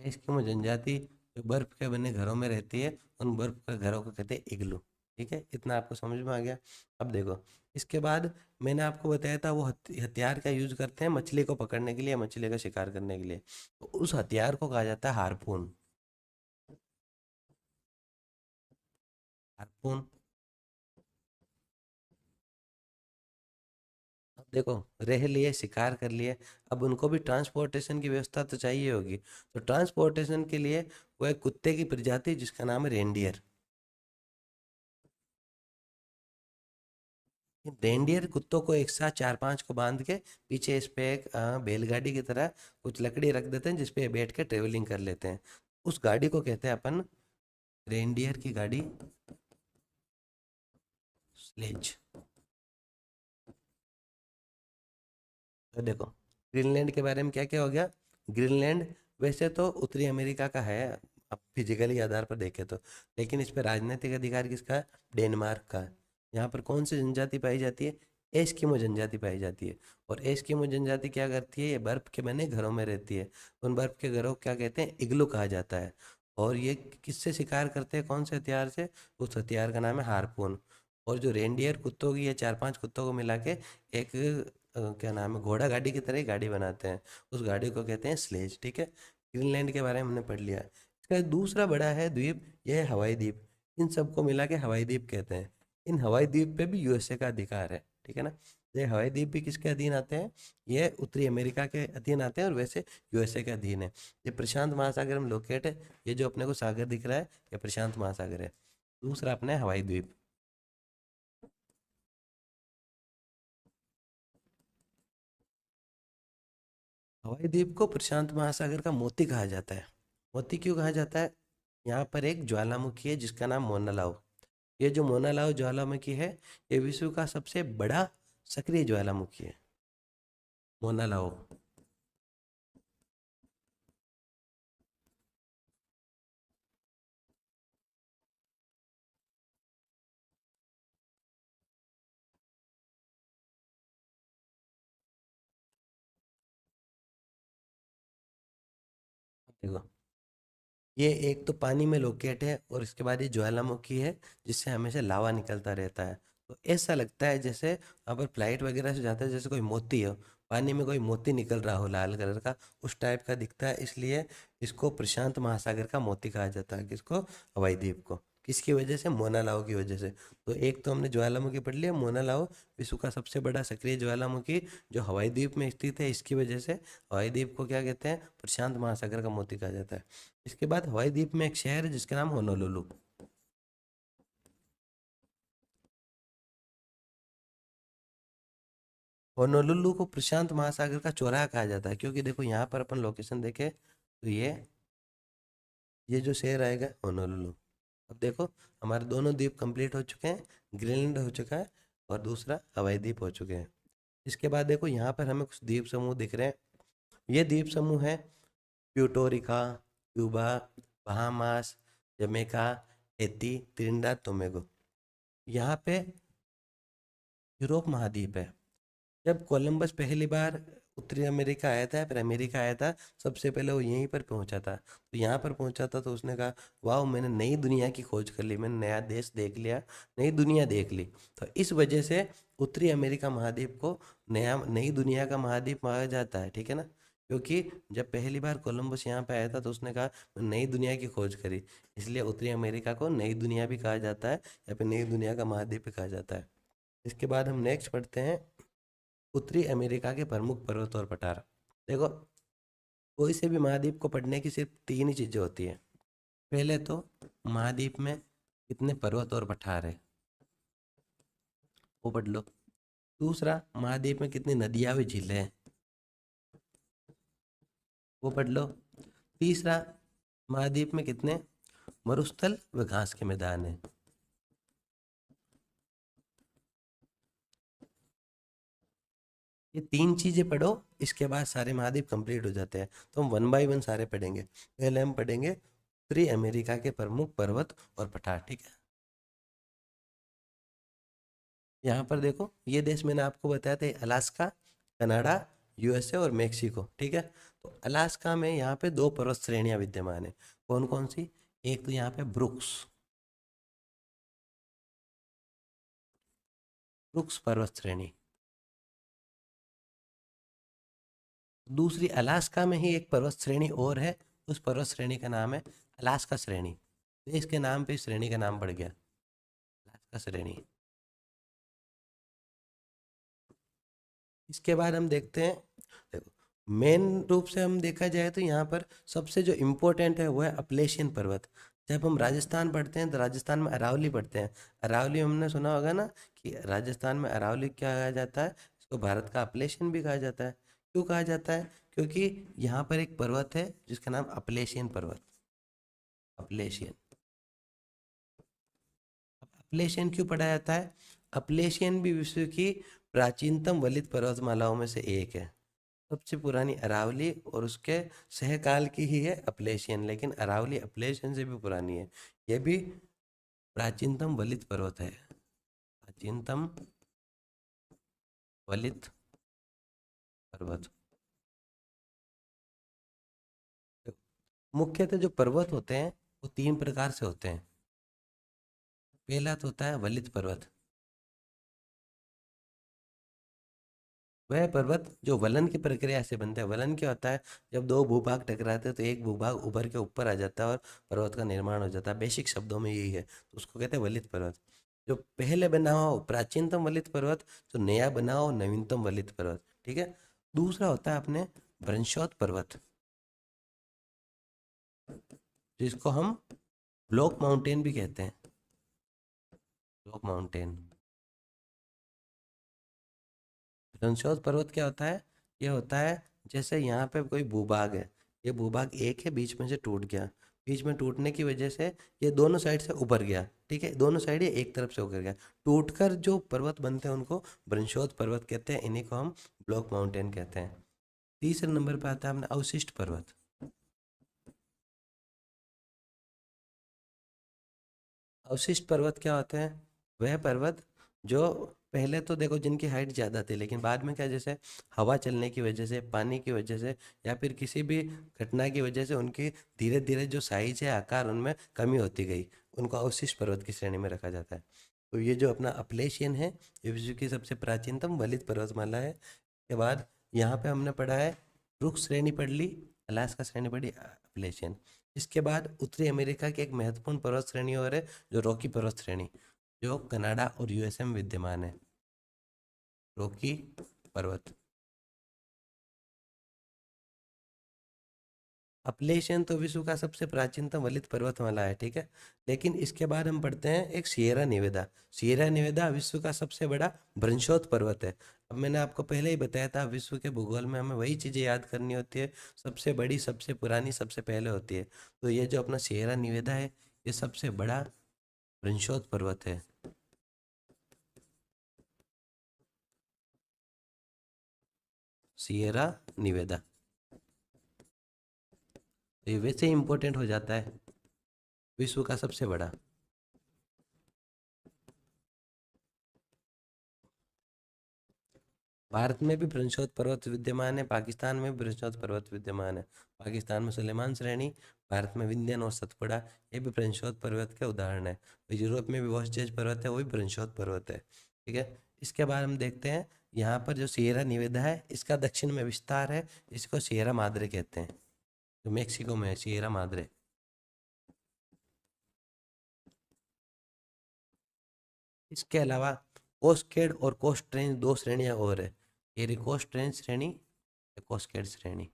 एस्किमो जनजाति जो बर्फ के बने घरों में रहती है, उन बर्फ के घरों को कहते हैं इग्लू। ठीक है, इतना आपको समझ में आ गया। अब देखो, इसके बाद मैंने आपको बताया था वो हथियार का यूज करते हैं मछली को पकड़ने के लिए, मछली का शिकार करने के लिए। तो उस हथियार को कहा जाता है हार्पून। हार्पून। अब देखो, रह लिए, शिकार कर लिए, अब उनको भी ट्रांसपोर्टेशन की व्यवस्था तो चाहिए होगी। तो ट्रांसपोर्टेशन के लिए वो एक कुत्ते की प्रजाति जिसका नाम है रेंडियर। रेंडियर कुत्तों को एक साथ चार पांच को बांध के पीछे इस पे एक बैलगाड़ी की तरह कुछ लकड़ी रख देते हैं जिसपे बैठ के ट्रेवलिंग कर लेते हैं। उस गाड़ी को कहते हैं अपन रेंडियर की गाड़ी, स्लेज। तो देखो, ग्रीनलैंड के बारे में क्या क्या हो गया। ग्रीनलैंड वैसे तो उत्तरी अमेरिका का है, अब फिजिकली आधार पर देखें तो, लेकिन इस पर राजनीतिक अधिकार किसका है, डेनमार्क का है। यहाँ पर कौन सी जनजाति पाई जाती है, एस्किमो जनजाति पाई जाती है। और एस्किमो जनजाति क्या करती है, ये बर्फ के बने घरों में रहती है। उन बर्फ के घरों को क्या कहते हैं, इग्लू कहा जाता है। और ये किससे शिकार करते हैं, कौन से हथियार से, उस हथियार का नाम है हार्पून। और जो रेंडियर कुत्तों की, ये चार पांच कुत्तों को मिला के एक क्या नाम है, घोड़ा गाड़ी की तरह ही गाड़ी बनाते हैं, उस गाड़ी को कहते हैं स्लेज। ठीक है, ग्रीनलैंड के बारे में हमने पढ़ लिया। इसका दूसरा बड़ा है द्वीप, यह है हवाई द्वीप। इन सबको मिला के हवाई द्वीप कहते हैं। इन हवाई द्वीप पे भी यूएसए का अधिकार है, ठीक है ना। ये हवाई द्वीप भी किसके अधीन आते हैं, ये उत्तरी अमेरिका के अधीन आते हैं और वैसे यूएसए के अधीन है। ये प्रशांत महासागर में लोकेट है। ये जो अपने को सागर दिख रहा है, ये प्रशांत महासागर है। दूसरा अपना है हवाई द्वीप। हवाई द्वीप को प्रशांत महासागर का मोती कहा जाता है। मोती क्यों कहा जाता है, यहाँ पर एक ज्वालामुखी है जिसका नाम मोना लाव। ये जो मोना लाव ज्वालामुखी है, ये विश्व का सबसे बड़ा सक्रिय ज्वालामुखी है, मोना लाव। देखो, ये एक तो पानी में लोकेट है और इसके बाद ये ज्वालामुखी है जिससे हमेशा लावा निकलता रहता है। तो ऐसा लगता है जैसे अगर फ्लाइट वगैरह से जाता है जैसे कोई मोती हो, पानी में कोई मोती निकल रहा हो लाल कलर का, उस टाइप का दिखता है। इसलिए इसको प्रशांत महासागर का मोती कहा जाता है। किसको? हवाई द्वीप को। किसकी वजह से? मोना लाओ की वजह से। तो एक तो हमने ज्वालामुखी पढ़ लिया, मोना लाओ विश्व का सबसे बड़ा सक्रिय ज्वालामुखी जो हवाई द्वीप में स्थित है, इसकी वजह से हवाई द्वीप को क्या कहते हैं? प्रशांत महासागर का मोती कहा जाता है। इसके बाद हवाई द्वीप में एक शहर है जिसका नाम होनोलुलु। होनोलुलु को प्रशांत महासागर का चौराहा कहा जाता है क्योंकि देखो यहाँ पर अपन लोकेशन देखे तो ये जो शहर आएगा होनोलुलु। अब देखो हमारे दोनों द्वीप कंप्लीट हो चुके हैं, ग्रीनलैंड हो चुका है और दूसरा हवाई द्वीप हो चुके हैं। इसके बाद देखो यहाँ पर हमें कुछ द्वीप समूह दिख रहे हैं। ये द्वीप समूह है Puerto Rico, Cuba, Bahamas, Jamaica, Haiti, Trinidad Tobago. यहाँ पे यूरोप महाद्वीप है। जब कोलंबस पहली बार उत्तरी अमेरिका आया था, फिर अमेरिका आया था, सबसे पहले वो यहीं पर पहुंचा था। तो यहाँ पर पहुंचा था तो उसने कहा वाह, मैंने नई दुनिया की खोज कर ली, मैंने नया देश देख लिया, नई दुनिया देख ली। तो इस वजह से उत्तरी अमेरिका महाद्वीप को नया नई दुनिया का महाद्वीप कहा जाता है, ठीक है ना। क्योंकि जब पहली बार कोलंबस यहाँ पे आया था तो उसने कहा मैं नई दुनिया की खोज करी, इसलिए उत्तरी अमेरिका को नई दुनिया भी कहा जाता है या फिर नई दुनिया का महाद्वीप भी कहा जाता है। इसके बाद हम नेक्स्ट पढ़ते हैं उत्तरी अमेरिका के प्रमुख पर्वत और पठार। देखो कोई से भी महाद्वीप को पढ़ने की सिर्फ तीन ही चीजें होती है। पहले तो महाद्वीप में कितने पर्वत और पठार है वो पढ़ लो। दूसरा, महाद्वीप में कितनी नदियां व झीलें हैं वो पढ़ लो। तीसरा, महाद्वीप में कितने मरुस्थल व घास के मैदान हैं। ये तीन चीजें पढ़ो, इसके बाद सारे महाद्वीप कंप्लीट हो जाते हैं। तो हम वन बाय वन सारे पढ़ेंगे। पहले हम पढ़ेंगे उत्तरी अमेरिका के प्रमुख पर्वत और पठार, ठीक है। यहाँ पर देखो ये देश मैंने आपको बताया था, अलास्का, कनाडा, यूएसए और मेक्सिको, ठीक है। तो अलास्का में यहाँ पे दो पर्वत श्रेणियां विद्यमान है। कौन कौन सी? एक तो यहाँ पे ब्रुक्स ब्रुक्स पर्वत श्रेणी। दूसरी अलास्का में ही एक पर्वत श्रेणी और है, उस पर्वत श्रेणी का नाम है अलास्का श्रेणी। देश के नाम पे इस श्रेणी का नाम पड़ गया अलास्का श्रेणी। इसके बाद हम देखते हैं, देखो मेन रूप से हम देखा जाए तो यहाँ पर सबसे जो इम्पोर्टेंट है वो है अपलेशियन पर्वत। जब हम राजस्थान पढ़ते हैं तो राजस्थान में अरावली पढ़ते हैं। अरावली हमने सुना होगा ना कि राजस्थान में अरावली क्या कहा जाता है? इसको भारत का अपलेशियन भी कहा जाता है। क्यों कहा जाता है? क्योंकि यहाँ पर एक पर्वत है जिसका नाम अपलेशियन पर्वत। अपलेशियन। अपलेशियन क्यों पढ़ा जाता है? अपलेशियन भी विश्व की प्राचीनतम वलित पर्वतमालाओं में से एक है। सबसे पुरानी अरावली और उसके सहकाल की ही है अपलेशियन, लेकिन अरावली अपलेशियन से भी पुरानी है। यह भी प्राचीनतम वलित पर्वत है, प्राचीनतम वलित पर्वत। मुख्यतः जो पर्वत होते हैं वो तीन प्रकार से होते हैं। पहला तो होता है वलित पर्वत। वह पर्वत जो वलन की प्रक्रिया से बनते हैं। वलन क्या होता है? जब दो भूभाग टकराते हैं तो एक भूभाग उभर के ऊपर आ जाता है और पर्वत का निर्माण हो जाता है। बेसिक शब्दों में यही है, तो उसको कहते हैं वलित पर्वत। जो पहले बना हो प्राचीनतम वलित पर्वत, जो नया बना हो नवीनतम वलित पर्वत, ठीक है। दूसरा होता है अपने वृंशोत पर्वत, जिसको हम ब्लॉक माउंटेन भी कहते हैं। Block mountain. घनश्योत पर्वत क्या होता है? ये होता है जैसे यहाँ पे कोई भूभाग है, ये भूभाग एक है, बीच में से टूट गया। बीच में टूटने की वजह से ये दोनों साइड से उभर गया, ठीक है। दोनों साइड ये एक तरफ से उभर गया, टूटकर जो पर्वत बनते हैं उनको वृंशोत पर्वत कहते हैं। इन्हीं को हम ब्लॉक माउंटेन कहते हैं। तीसरे नंबर पे आता है अपना अवशिष्ट पर्वत। अवशिष्ट पर्वत क्या होते हैं? वह पर्वत जो पहले तो देखो जिनकी हाइट ज़्यादा थी, लेकिन बाद में क्या, जैसे हवा चलने की वजह से, पानी की वजह से, या फिर किसी भी घटना की वजह से उनकी धीरे धीरे जो साइज है, आकार, उनमें कमी होती गई। उनको अवशिष्ट पर्वत की श्रेणी में रखा जाता है। तो ये जो अपना अपलेशियन है, ये विश्व की सबसे प्राचीनतम वलित पर्वतमाला है। के बाद यहाँ पे हमने पढ़ा है ब्रुक श्रेणी पढ़ ली, अलास्का श्रेणी पढ़ी, अपलेशियन। इसके बाद उत्तरी अमेरिका की एक महत्वपूर्ण पर्वत श्रेणी और है, जो रॉकी पर्वत श्रेणी, जो कनाडा और यूएसए में विद्यमान है। रॉकी पर्वत। अपलेशियन तो विश्व का सबसे प्राचीनतम वलित पर्वतमाला है, ठीक है। लेकिन इसके बाद हम पढ़ते हैं एक सिएरा निवेदा। सिएरा निवेदा विश्व का सबसे बड़ा भ्रंशोत्थ पर्वत है। अब मैंने आपको पहले ही बताया था, विश्व के भूगोल में हमें वही चीज़ें याद करनी होती है, सबसे बड़ी, सबसे पुरानी, सबसे पहले होती है। तो ये जो अपना सिएरा निवेदा है, ये सबसे बड़ा भ्रंशोत्थ पर्वत है। सिएरा निवेदा, तो ये वैसे ही इंपॉर्टेंट हो जाता है, विश्व का सबसे बड़ा। भारत में भी बृहस्पति पर्वत विद्यमान है, पाकिस्तान में भी बृहस्पति पर्वत विद्यमान है। पाकिस्तान में सुलेमान श्रेणी, भारत में विंध्यन और सतपुड़ा, ये भी बृहस्पति पर्वत के उदाहरण है। और यूरोप में भी वॉसजेज पर्वत है, वो भी बृहस्पति पर्वत है, ठीक है। इसके बाद हम देखते हैं यहाँ पर जो सिएरा निवेदा है, इसका दक्षिण में विस्तार है, इसको सिएरा माद्रे कहते हैं, जो मेक्सिको में है, सिएरा माद्रे। इसके अलावा कोस्टकेड और कोस्ट रेंज, दो श्रेणियां और है। ये रही कोस्ट रेंज श्रेणी, कोस्टकेड श्रेणी।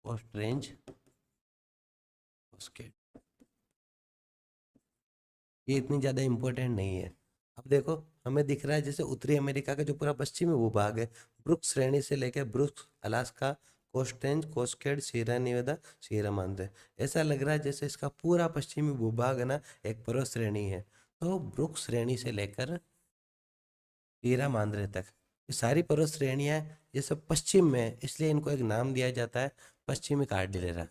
कोस्ट रेंज, कोस्टकेड, ये इतनी ज़्यादा इम्पोर्टेंट नहीं है। अब देखो, हमें दिख रहा है जैसे उत्तरी अमेरिका का जो पूरा पश्चिमी भूभाग है, ब्रुक्स श्रेणी से लेकर Brooks, Alaska, Coast Range, Cascade, Sierra Nevada, Sierra Madre, ऐसा लग रहा है जैसे इसका पूरा पश्चिमी भूभाग है ना, एक पर्वत श्रेणी है। तो ब्रुक्स श्रेणी से लेकर सिएरा मांद्रे तक, ये सारी पर्वत श्रेणियाँ, ये सब पश्चिम में है, इसलिए इनको एक नाम दिया जाता है, पश्चिमी कार्डिलेरा।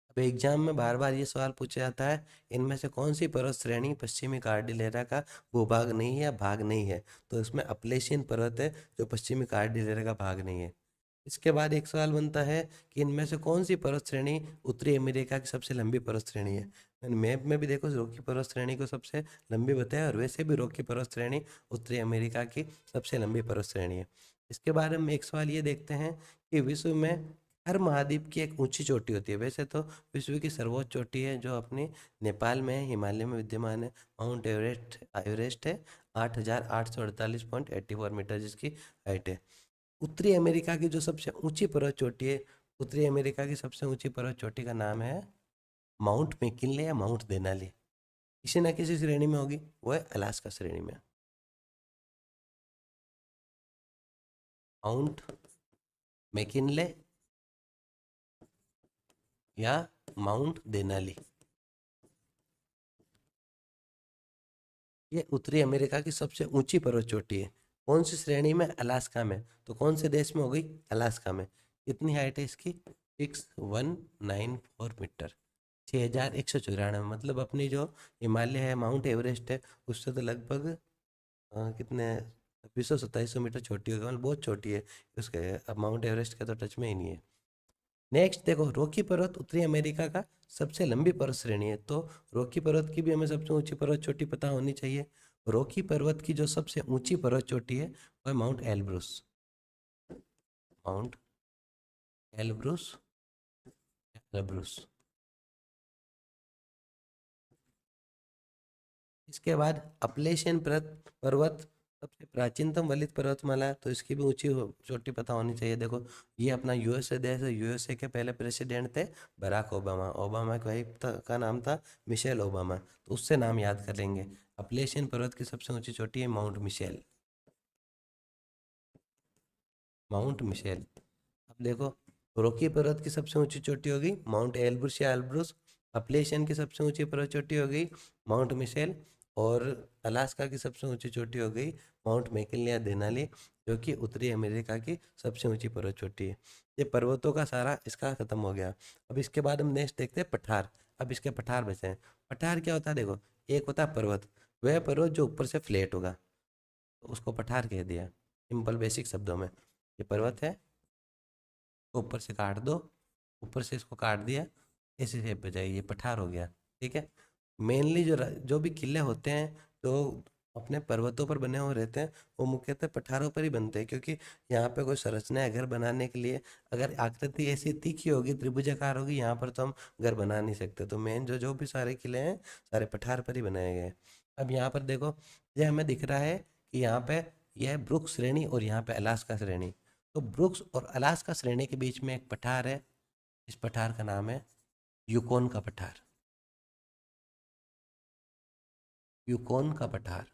अब एग्जाम में बार बार ये सवाल पूछा जाता है, इनमें से कौन सी पर्वत श्रेणी पश्चिमी कार्डिलेरा का भूभाग नहीं है या भाग नहीं है। तो इसमें अपलेशियन पर्वत है, जो पश्चिमी कार्डिलेरा का भाग नहीं है। इसके बाद एक सवाल बनता है कि इनमें से कौन सी पर्वत श्रेणी उत्तरी अमेरिका की सबसे लंबी पर्वत श्रेणी है। मैंने मैप में भी देखो रॉकी पर्वत श्रेणी को सबसे लंबी बताया, और वैसे भी रॉकी पर्वत श्रेणी उत्तरी अमेरिका की सबसे लंबी पर्वत श्रेणी है। इसके बारे में एक सवाल ये देखते हैं कि विश्व में हर महाद्वीप की एक ऊंची चोटी होती है। वैसे तो विश्व की सर्वोच्च चोटी है जो अपनी नेपाल में है, हिमालय में विद्यमान है, माउंट एवरेस्ट। एवरेस्ट है 8,848.84 मीटर जिसकी हाइट है। उत्तरी अमेरिका की जो सबसे ऊंची पर्वत चोटी है, उत्तरी अमेरिका की सबसे ऊंची पर्वत चोटी का नाम है माउंट मैकिनले या माउंट देनाली। किसी न किसी श्रेणी में होगी, वो है अलास्का श्रेणी में, माउंट मैकिनले या माउंट देनाली। ये उत्तरी अमेरिका की सबसे ऊंची पर्वत चोटी है। कौन सी श्रेणी में? अलास्का में। तो कौन से देश में हो गई? अलास्का में। कितनी हाइट है इसकी? 6194 मीटर, 6194, मतलब अपनी जो हिमालय है, माउंट एवरेस्ट है, उससे तो लगभग कितने 2600-2700 मीटर छोटी होगी, मतलब बहुत छोटी है उसके। अब माउंट एवरेस्ट का तो टच में ही नहीं है। नेक्स्ट देखो, रॉकी पर्वत उत्तरी अमेरिका का सबसे लंबी पर्वत श्रेणी है। तो रॉकी पर्वत की भी हमें सबसे ऊंची पर्वत चोटी पता होनी चाहिए। रॉकी पर्वत की जो सबसे ऊंची पर्वत चोटी है वह mount Elbrus, mount Elbrus, Elbrus. इसके बाद अपलेशियन पर्वत सबसे प्राचीनतम वलित पर्वतमाला है, तो इसकी भी ऊंची चोटी पता होनी चाहिए। देखो, ये अपना यूएसए देश है। यूएसए के पहले प्रेसिडेंट थे बराक ओबामा। ओबामा के वाइफ का नाम था मिशेल ओबामा, तो उससे नाम याद कर लेंगे। अपलेशियन पर्वत की सबसे ऊंची चोटी है माउंट मिशेल, माउंट मिशेल। अब देखो, रॉकी पर्वत की सबसे ऊंची चोटी होगी माउंट एलब्रूस या एल्ब्रूस। अपलेशियन की सबसे ऊंची पर्वत चोटी होगी माउंट मिशेल। और अलास्का की सबसे ऊंची चोटी हो गई माउंट मैकिनले या देनाली, जो कि उत्तरी अमेरिका की सबसे ऊंची पर्वत चोटी है। ये पर्वतों का सारा इसका खत्म हो गया। अब इसके बाद हम नेक्स्ट देखते हैं पठार। अब इसके पठार बचे हैं। पठार क्या होता है देखो, एक होता है पर्वत, वह पर्वत जो ऊपर से फ्लैट होगा तो उसको पठार कह दिया। सिंपल बेसिक शब्दों में, ये पर्वत है, ऊपर से काट दो, ऊपर से इसको काट दिया, इसी शेप पे जाइए, ये पठार हो गया। ठीक है। मेनली जो भी किले होते हैं जो अपने पर्वतों पर बने हुए रहते हैं, वो मुख्यतः पठारों पर ही बनते हैं, क्योंकि यहाँ पे कोई संरचना है घर बनाने के लिए, अगर आकृति ऐसी तीखी होगी, त्रिभुजाकार होगी, यहाँ पर तो हम घर बना नहीं सकते। तो मेन जो जो भी सारे किले हैं सारे पठार पर ही बनाए गए हैं। अब यहाँ पर देखो, ये हमें दिख रहा है कि यहाँ पे यह ब्रुक श्रेणी और यहाँ पे अलास्का श्रेणी। तो ब्रुक्स और अलास्का श्रेणी के बीच में एक पठार है, इस पठार का नाम है यूकोन का पठार। यूकोन का पठार,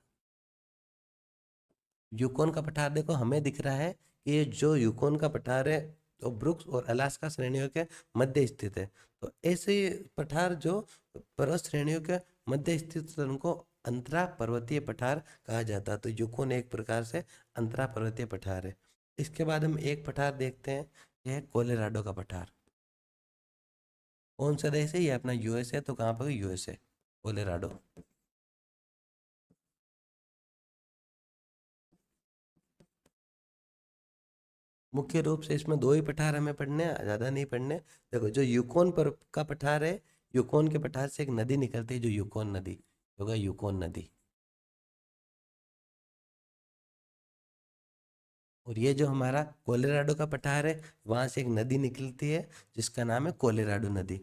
यूकोन का पठार देखो हमें दिख रहा है कि ये जो यूकोन का पठार है तो ब्रुक्स और अलास्का श्रेणियों के मध्य स्थित है। तो ऐसे पठार जो पर्वत श्रेणियों के मध्य स्थित हैं, उनको अंतरा पर्वतीय पठार कहा जाता है। तो यूकोन एक प्रकार से अंतरा पर्वतीय पठार है। इसके बाद हम एक पठार देखते हैं, यह है कोलोराडो का पठार। कौन सा देश है ये? अपना यूएस है। तो कहाँ पर? USA, Colorado. मुख्य रूप से इसमें दो ही पठार हमें पढ़ने हैं, ज़्यादा नहीं पढ़ने। देखो, जो यूकोन पर का पठार है, यूकोन के पठार से एक नदी निकलती है जो यूकोन नदी होगा, यूकोन नदी। और ये जो हमारा कोलोराडो का पठार है, वहाँ से एक नदी निकलती है जिसका नाम है कोलोराडो नदी।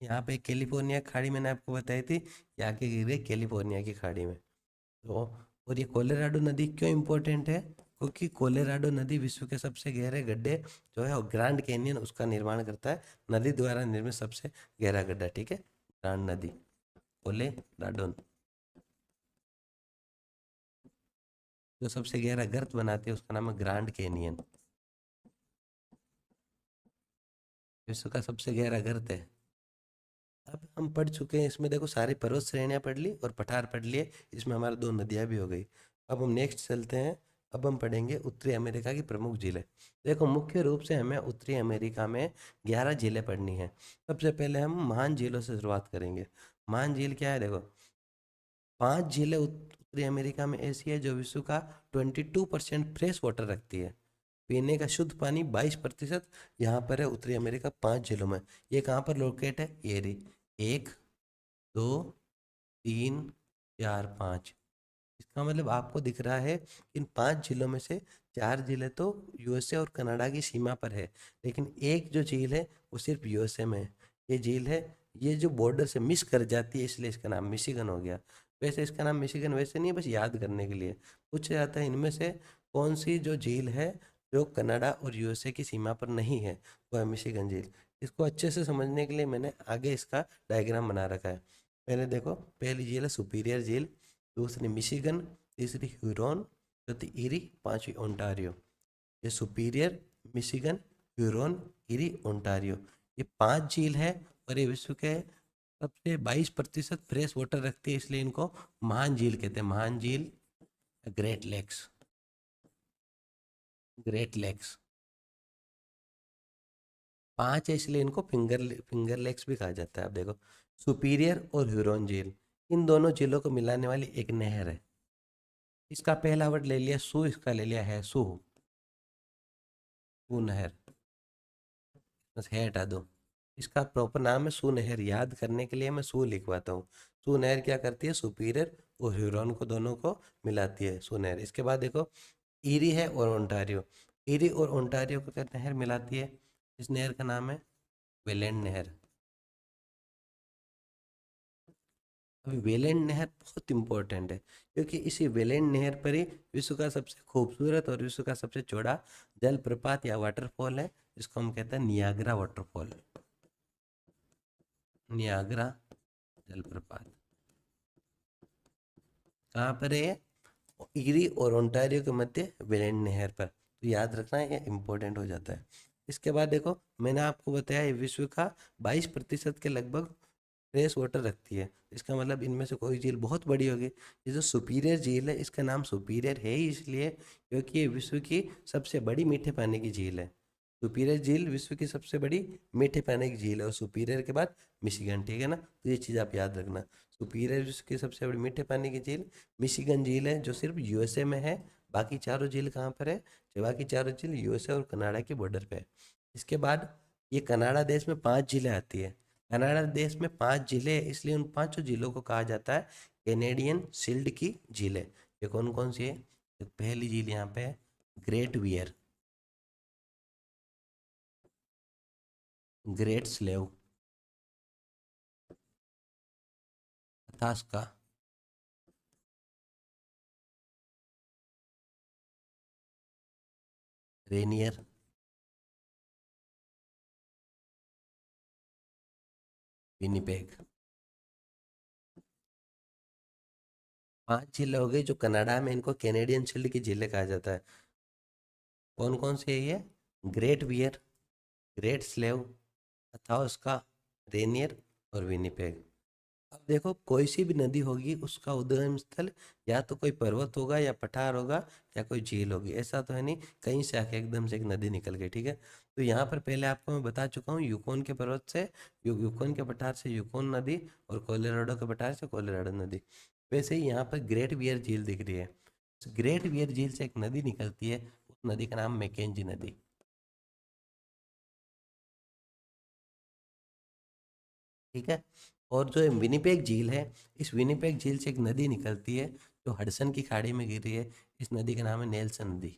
यहाँ पे कैलिफोर्निया खाड़ी मैंने आपको बताई थी, यहाँ के गिर गई कैलिफोर्निया की खाड़ी में। तो और ये कोलोराडो नदी क्यों इम्पोर्टेंट है? क्योंकि कोलोराडो नदी विश्व के सबसे गहरे गड्ढे जो है, और ग्रैंड कैनियन उसका निर्माण करता है। नदी द्वारा निर्मित सबसे गहरा गड्ढा, ठीक है, ग्रैंड नदी कोलोराडो, जो सबसे गहरा गर्त बनाती है उसका नाम है ग्रैंड कैनियन। विश्व का सबसे गहरा गर्त है। अब हम पढ़ चुके हैं इसमें, देखो सारी पर्वत श्रेणियां पढ़ ली और पठार पढ़ लिए, इसमें हमारे दो नदियां भी हो गई। अब हम नेक्स्ट चलते हैं। अब हम पढ़ेंगे उत्तरी अमेरिका की प्रमुख झीलें। देखो, मुख्य रूप से हमें उत्तरी अमेरिका में 11 झीलें पढ़नी है। सबसे पहले हम महान झीलों से शुरुआत करेंगे। महान झील क्या है? देखो, 5 झीलें उत्तरी अमेरिका में ऐसी है जो विश्व का 22% फ्रेश वाटर रखती है। पीने का शुद्ध पानी 22% यहाँ पर है उत्तरी अमेरिका 5 जिलों में। ये कहाँ पर लोकेट है? ये रही, 1, 2, 3, 4, 5। इसका मतलब आपको दिख रहा है इन 5 जिलों में से 4 जिले तो यूएसए और कनाडा की सीमा पर है, लेकिन एक जो झील है वो सिर्फ यूएसए में है। ये झील है, ये जो बॉर्डर से मिस कर जाती है, इसलिए इसका नाम मिशिगन हो गया। वैसे इसका नाम मिशिगन वैसे नहीं है, बस याद करने के लिए पूछा जाता है इनमें से कौन सी जो झील है जो कनाडा और यूएसए की सीमा पर नहीं है, वो है मिशिगन झील। इसको अच्छे से समझने के लिए मैंने आगे इसका डायग्राम बना रखा है। पहले देखो, पहली झील है सुपीरियर झील, दूसरी मिशिगन, तीसरी ह्यूरॉन, चौथी इरी, पांचवी ओंटारियो। ये superior, Michigan, Huron, eri, Ontario, ये 5 झील है। और ये विश्व के सबसे 22% फ्रेश वाटर रखती है, इसलिए इनको महान झील कहते हैं। महान झील, ग्रेट लेक्स, ग्रेट लेक्स। 5 है इसलिए इनको फिंगर लेक्स भी कहा जाता है। अब देखो, सुपीरियर और ह्यूरॉन झील, इन दोनों झीलों को मिलाने वाली एक नहर है। इसका पहला वर्ड ले लिया सू, इसका ले लिया है सू, सू नहर, बस है हटा दो। इसका प्रॉपर नाम है सू नहर। याद करने के लिए मैं सू लिखवाता हूँ। सू नहर क्या करती है? सुपीरियर और ह्यूरॉन को दोनों को मिलाती है, सू नहर। इसके बाद देखो, ईरी है और ओंटारियो। ईरी और ओंटारियो को क्या नहर मिलाती है? इस नहर का नाम है वेलेंड नहर। अभी वेलेंड नहर बहुत इंपॉर्टेंट है, क्योंकि इसी वेलेंड नहर पर ही विश्व का सबसे खूबसूरत और विश्व का सबसे चौड़ा जलप्रपात या वाटरफॉल है, जिसको हम कहते हैं नियाग्रा वाटरफॉल। नियाग्रा जलप्रपात कहाँ पर है? ईरी और ओंटारियो के मध्य वेलेंड नहर पर। तो याद रखना, ये इंपॉर्टेंट हो जाता है। इसके बाद देखो, मैंने आपको बताया ये विश्व का 22% के लगभग फ्रेश वाटर रखती है। इसका मतलब इनमें से कोई झील बहुत बड़ी होगी। ये जो सुपीरियर झील है, इसका नाम सुपीरियर है ही इसलिए क्योंकि ये विश्व की सबसे बड़ी मीठे पानी की झील है। सुपीरियर झील विश्व की सबसे बड़ी मीठे पानी की झील है, और सुपीरियर के बाद मिशिगन, ठीक है ना। तो ये चीज़ आप याद रखना। सुपीरियर विश्व की सबसे बड़ी मीठे पानी की झील मिशिगन झील है, जो सिर्फ यूएसए में है। बाकी चारों झील कहाँ पर है? जो बाकी चारों झील यूएसए और कनाडा के बॉर्डर पे है। इसके बाद ये कनाडा देश में 5 झीलें आती है। कनाडा देश में 5 झीलें हैं, इसलिए उन 5 झीलों को कहा जाता है कैनेडियन शील्ड की झीलें। ये कौन कौन सी है? तो पहली झील यहाँ पे है Great Bear, Great Slave, Athabasca, Rainier, Winnipeg. 5 झीलें हो गई जो कनाडा में, इनको कैनेडियन शील्ड की झीलें कहा जाता है। कौन कौन सी है ये? Great Bear, Great Slave, Athabasca, Rainier और विनिपेग। अब देखो, कोई सी भी नदी होगी उसका उद्गम स्थल या तो कोई पर्वत होगा या पठार होगा या कोई झील होगी। ऐसा तो है नहीं कहीं से आके एकदम से एक नदी निकल गई, ठीक है। तो यहाँ पर पहले आपको मैं बता चुका हूँ, यूकोन के पर्वत से यूकोन के पठार से यूकोन नदी, और कोलोराडो के पठार से कोलोराडो नदी। वैसे ही यहाँ पर ग्रेट बियर झील दिख रही है। ग्रेट बियर झील से एक नदी निकलती है, उस नदी का नाम मैकेंजी नदी, ठीक है। और जो विनिपेग झील है, इस विनिपेग झील से एक नदी निकलती है जो हडसन की खाड़ी में गिर रही है। इस नदी का नाम है नेल्सन नदी।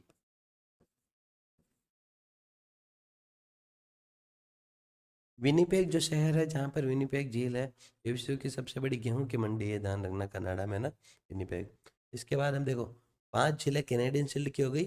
विनिपेग जो शहर है जहाँ पर विनिपेग झील है, ये विश्व की सबसे बड़ी गेहूं की मंडी है, ध्यान रखना, कनाडा में ना, विनिपेग। इसके बाद हम देखो, 5 झीलें कैनेडियन शील्ड की हो गई,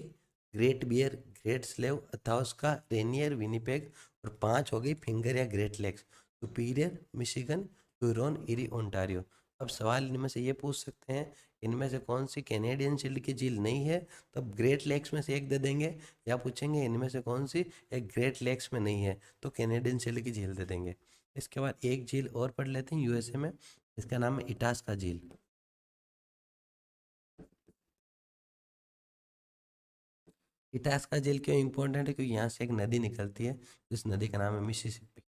Great Bear, Great Slave, Athabasca, Rainier, Winnipeg. और 5 हो गई फिंगर या Great Lakes, Superior, Michigan, Huron, Erie, Ontario. अब सवाल इनमें से ये पूछ सकते हैं, इनमें से कौन सी कैनेडियन शील्ड की झील नहीं है? तो अब ग्रेट लेक्स में से एक दे देंगे, या पूछेंगे इनमें से कौन सी एक ग्रेट लेक्स में नहीं है, तो कैनेडियन शील्ड की झील दे देंगे। इसके बाद एक झील और पढ़ लेते हैं यूएसए में, इसका नाम है इटास्का झील। इटास्का झील क्यों इंपॉर्टेंट है? क्योंकि यहाँ से एक नदी निकलती है, जिस नदी का नाम है मिसिसिपी।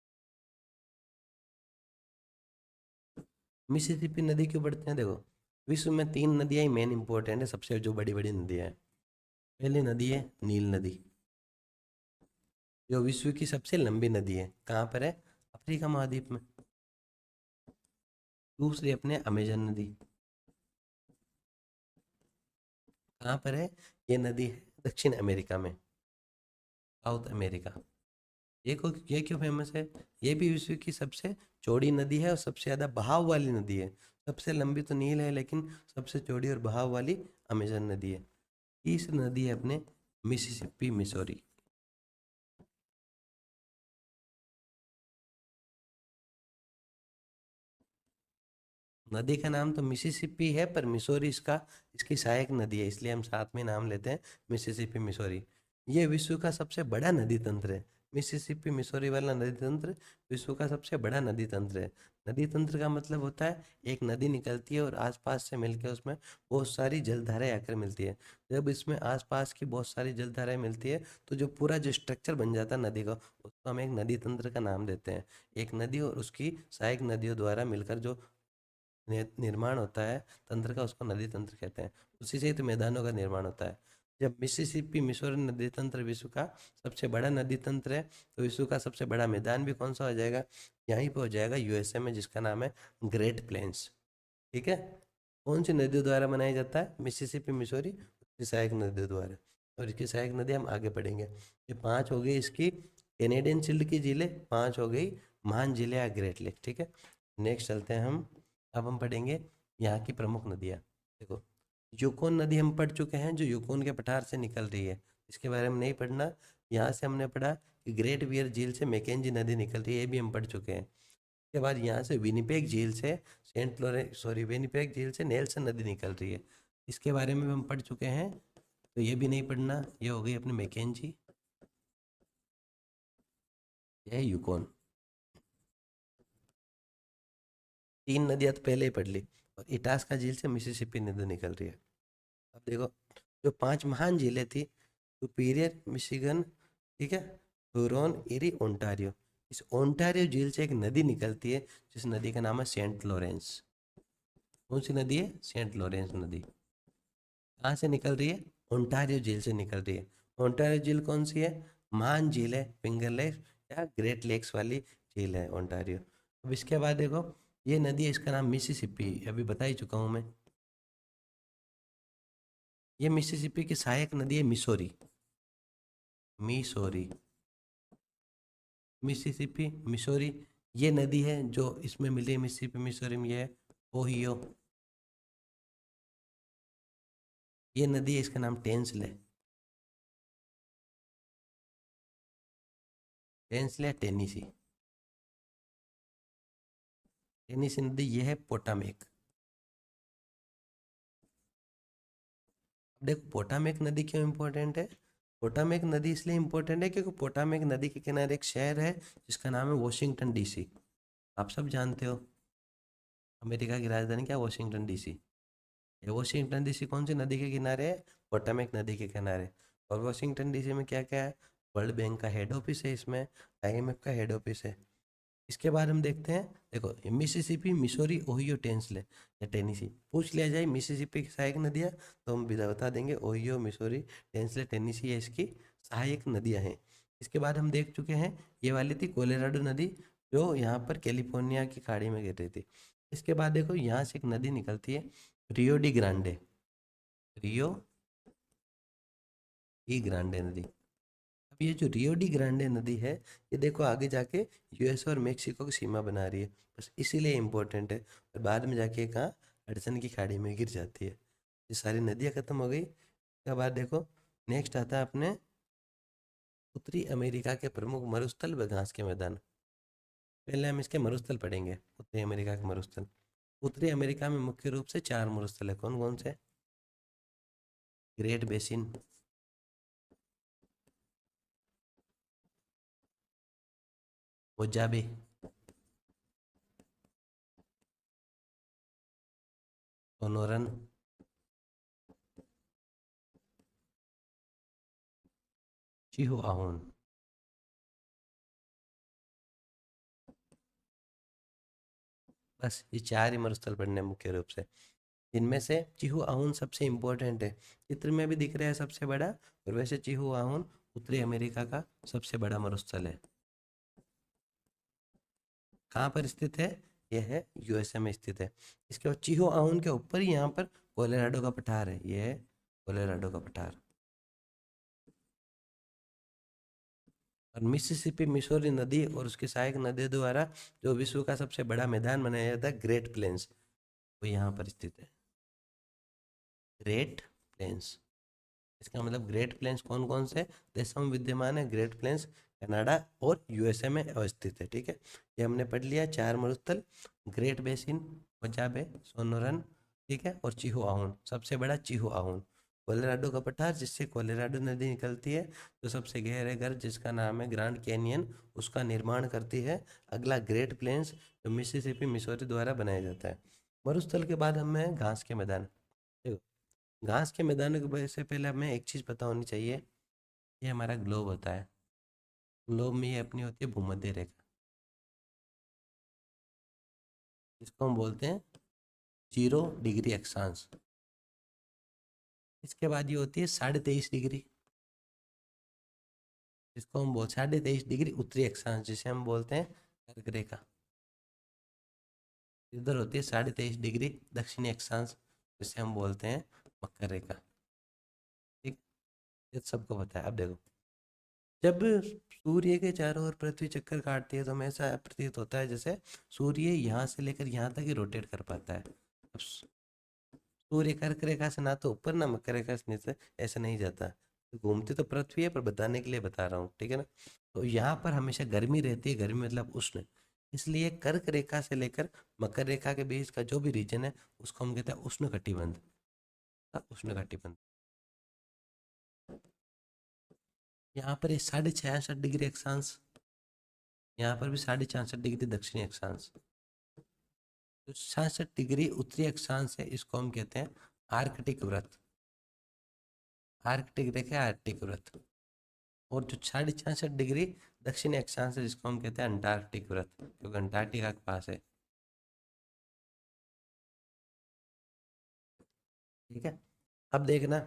मिसिसिपी नदी क्यों पढ़ते हैं? देखो, विश्व में 3 नदियाँ ही मेन इंपॉर्टेंट है, सबसे जो बड़ी बड़ी नदियाँ हैं। पहली नदी है नील नदी, जो विश्व की सबसे लंबी नदी है। कहाँ पर है? अफ्रीका महाद्वीप में। दूसरी अपने अमेजन नदी, कहाँ पर है? ये नदी है दक्षिण अमेरिका में, साउथ अमेरिका। ये क्यों फेमस है? ये भी विश्व की सबसे चौड़ी नदी है और सबसे ज़्यादा बहाव वाली नदी है। सबसे लंबी तो नील है, लेकिन सबसे चौड़ी और बहाव वाली अमेजन नदी है। तीसरी नदी है अपने मिसिसिपी, मिसौरी। नदी का नाम तो मिसिसिपी है, पर मिसौरी इसका इसकी सहायक नदी है, इसलिए हम साथ में नाम लेते हैं मिसिसिपी, मिसौरी। ये विश्व का सबसे बड़ा नदी तंत्र है। मिसिसिपी मिसौरी वाला नदी तंत्र विश्व का सबसे बड़ा नदी तंत्र है। नदी तंत्र का मतलब होता है एक नदी निकलती है और आसपास से मिलकर उसमें बहुत सारी जलधाराएं आकर मिलती है। जब इसमें आसपास की बहुत सारी जलधाराएं मिलती है, तो जो पूरा जो स्ट्रक्चर बन जाता है नदी का, उसको हम एक नदी तंत्र का नाम देते हैं। एक नदी और उसकी सहायक नदियों द्वारा मिलकर जो निर्माण होता है तंत्र का, उसको नदी तंत्र कहते हैं। उसी से ही तो मैदानों का निर्माण होता है। जब मिसिसिपी मिसौरी नदी तंत्र विश्व का सबसे बड़ा नदी तंत्र है, तो विश्व का सबसे बड़ा मैदान भी कौन सा हो जाएगा? यहीं पर हो जाएगा, यूएसए में, जिसका नाम है ग्रेट प्लेन्स, ठीक है। कौन सी नदियों द्वारा बनाया जाता है? मिसिसिपी मिसौरी, उसकी सहायक नदियों द्वारा। और इसकी सहायक नदी हम आगे पढ़ेंगे। ये 5 हो गई इसकी कैनेडियन शील्ड की झीलें, 5 हो गई महान झीलें या ग्रेट लेक, ठीक है। नेक्स्ट चलते हैं हम। अब हम पढ़ेंगे यहाँ की प्रमुख नदियाँ। देखो, यूकोन नदी हम पढ़ चुके हैं, जो यूकोन के पठार से निकल रही है, इसके बारे में नहीं पढ़ना। यहाँ से हमने पढ़ा कि ग्रेट बियर झील से मैकेंजी नदी निकल रही है, ये भी हम पढ़ चुके हैं। उसके बाद यहाँ से विनिपेग झील से विनिपेग झील से नेल्सन नदी निकल रही है, इसके बारे में भी हम पढ़ चुके हैं, तो ये भी नहीं पढ़ना। ये हो गई अपनी मैकेंजी, ये है यूकोन। तीन नदियाँ तो पहले ही पढ़ ली, और इटास्का झील से मिसिसिपी नदी निकल रही है। अब देखो, जो पांच महान झीलें थी, सुपीरियर, मिशिगन, ठीक है, हुरॉन, एरी, ओंटारियो। इस ओंटारियो झील से एक नदी निकलती है, जिस नदी का नाम है सेंट लॉरेंस। कौन सी नदी है? सेंट लॉरेंस नदी। कहाँ से निकल रही है? ओंटारियो झील से निकल रही है। ओंटारियो झील कौन सी है? महान झील है, फिंगर लेक्स या ग्रेट लेक्स वाली झील है ओंटारियो। अब इसके बाद देखो, ये नदी है, इसका नाम मिसिसिपी, अभी बता ही चुका हूँ मैं। ये मिसिसिपी की सहायक नदी है मिसोरी। मिसोरी, मिसिसिपी, मिसोरी, ये नदी है जो इसमें मिली है, मिसिसिपी मिसोरी में, ये है ओहियो। ये नदी है, इसका नाम टेंसले। Tansley, Tennessee. टेनिसी नदी ये है पोटामेक। अब देखो, पोटामेक नदी क्यों इम्पोर्टेंट है? पोटामेक नदी इसलिए इम्पोर्टेंट है क्योंकि पोटामेक नदी के किनारे एक शहर है जिसका नाम है वॉशिंगटन डीसी। आप सब जानते हो, अमेरिका की राजधानी क्या? Washington DC. ये वॉशिंगटन डीसी कौन सी नदी के किनारे है? पोटामेक नदी के किनारे। और वॉशिंगटन डीसी में क्या क्या है? वर्ल्ड बैंक का हेड ऑफिस है, इसमें आईएमएफ का हेड ऑफिस है। इसके बाद हम देखते हैं, देखो, मिसिसिपी, मिसोरी, ओहियो, टेंसले या टेनिसी। पूछ लिया जाए मिसिसिपी की सहायक नदियाँ, तो हम बता देंगे ओहियो, मिसोरी, टेंसले, टेनिसी, ये इसकी सहायक नदियाँ हैं। इसके बाद हम देख चुके हैं, ये वाली थी कोलोराडो नदी, जो यहाँ पर कैलिफोर्निया की खाड़ी में गिर रही थी। इसके बाद देखो, यहाँ से एक नदी निकलती है, Rio de Grande. Rio de Grande नदी। अब ये जो रियो डी ग्रांडे नदी है, ये देखो आगे जाके यूएस और मेक्सिको की सीमा बना रही है, बस इसीलिए इम्पोर्टेंट है। और बाद में जाके कहाँ? अड़चन की खाड़ी में गिर जाती है। ये सारी नदियाँ खत्म हो गई। उसके बाद देखो, नेक्स्ट आता है अपने उत्तरी अमेरिका के प्रमुख मरुस्थल व घास के मैदान। पहले हम इसके मरुस्थल पढ़ेंगे, उत्तरी अमेरिका के मरुस्थल। उत्तरी अमेरिका में मुख्य रूप से चार मरुस्थल है। कौन कौन से? Great Basin, Mojave, Sonoran, Chihuahuan. बस ये चार ही मरुस्थल पढ़ने हैं मुख्य रूप से। इनमें से चिहुआहुन सबसे इम्पोर्टेंट है, चित्र में भी दिख रहा है सबसे बड़ा। और वैसे चिहुआहुन उत्तरी अमेरिका का सबसे बड़ा मरुस्थल है। कहाँ पर स्थित है? यह है यूएसए में स्थित है। इसके बाद चिहुआहुन के ऊपर ही यहाँ पर कोलोराडो का पठार है, यह है कोलोराडो का पठार। और मिसिसिपी, मिसौरी नदी और उसकी सहायक नदियों द्वारा जो विश्व का सबसे बड़ा मैदान बनाया जाता है, ग्रेट प्लेन्स, वो यहाँ पर स्थित है। ग्रेट प्लेन्स, इसका मतलब ग्रेट प्लेन्स कौन कौन से देशों में विद्यमान है? ग्रेट प्लेन्स कनाडा और यूएसए में अवस्थित है। ठीक है, ये हमने पढ़ लिया। चार मरुस्थल, ग्रेट बेसिन, मोजाबे, सोनोरन, ठीक है, और चिहुआहुन, सबसे बड़ा चिहुआहुन। कोलोराडो का पठार, जिससे कोलोराडो नदी निकलती है, जो सबसे गहरे गर्त जिसका नाम है ग्रांड कैनियन, उसका निर्माण करती है। अगला ग्रेट प्लेन्स, जो मिसिसिपी, मिसौरी द्वारा बनाया जाता है। मरुस्थल के बाद हमें घास के मैदान। देखो, घास के मैदानों की वजह से पहले हमें एक चीज़ पता होनी चाहिए, ये हमारा ग्लोब होता है। ग्लोब में ये अपनी होती है भूमध्य रेखा, जिसको हम बोलते हैं 0 डिग्री अक्षांश। इसके बाद ये होती है 23.5 डिग्री, जिसको हम बोल 23.5 डिग्री उत्तरी अक्षांश, जिसे हम बोलते हैं कर्क रेखा। इधर होती है 23.5 डिग्री दक्षिणी अक्षांश, जिसे हम बोलते हैं मकर रेखा। ठीक, ये सबको पता है। अब देखो, जब सूर्य के चारों ओर पृथ्वी चक्कर काटती है, तो हमें ऐसा प्रतीत होता है जैसे सूर्य यहाँ से लेकर यहाँ तक ही रोटेट कर पाता है। अब सूर्य कर्क रेखा से ना तो ऊपर ना मकर रेखा से नीचे, ऐसा नहीं जाता। तो घूमती तो पृथ्वी है, पर बताने के लिए बता रहा हूँ, ठीक है ना। तो यहाँ पर हमेशा गर्मी रहती है, गर्मी मतलब उष्ण। इसलिए कर्क रेखा से लेकर मकर रेखा के बीच का जो भी रीजन है, उसको हम कहते हैं उष्ण कटिबंध। उष्ण कटिबंध। यहाँ पर 66.5 डिग्री अक्षांश, यहाँ पर भी 66.5 डिग्री दक्षिणी अक्षांश। तो 66 डिग्री उत्तरी अक्षांश है, इसको हम कहते हैं आर्कटिक वृत्त। आर्कटिक रेखा, आर्कटिक वृत्त। और जो 66.5 डिग्री दक्षिणी अक्षांश है, जिसको हम कहते हैं अंटार्कटिक वृत्त, क्योंकि अंटार्कटिका के पास है। ठीक है। अब देखना,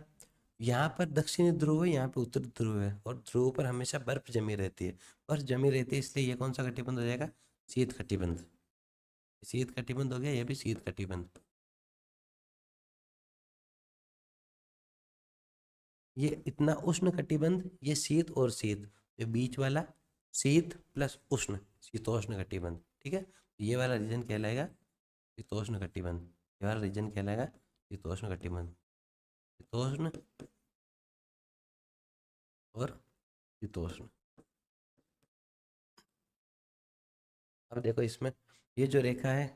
यहाँ पर दक्षिणी ध्रुव है, यहाँ पे उत्तरी ध्रुव है, और ध्रुव पर हमेशा बर्फ जमी रहती है। बर्फ जमी रहती है, इसलिए ये कौन सा कटिबंध हो जाएगा? शीत कटिबंध। शीत कटिबंध हो गया, ये भी शीत कटिबंध। ये इतना उष्ण कटिबंध, ये शीत और शीत, ये बीच वाला शीत प्लस उष्ण, शीतोष्ण कटिबंध। ठीक है, ये वाला रीजन कहलाएगा शीतोष्ण कटिबंध। ये वाला रीजन कहलाएगा शीतोष्ण कटिबंध। शीतोष्ण और शीतोष्ण। अब देखो इसमें, ये जो रेखा है,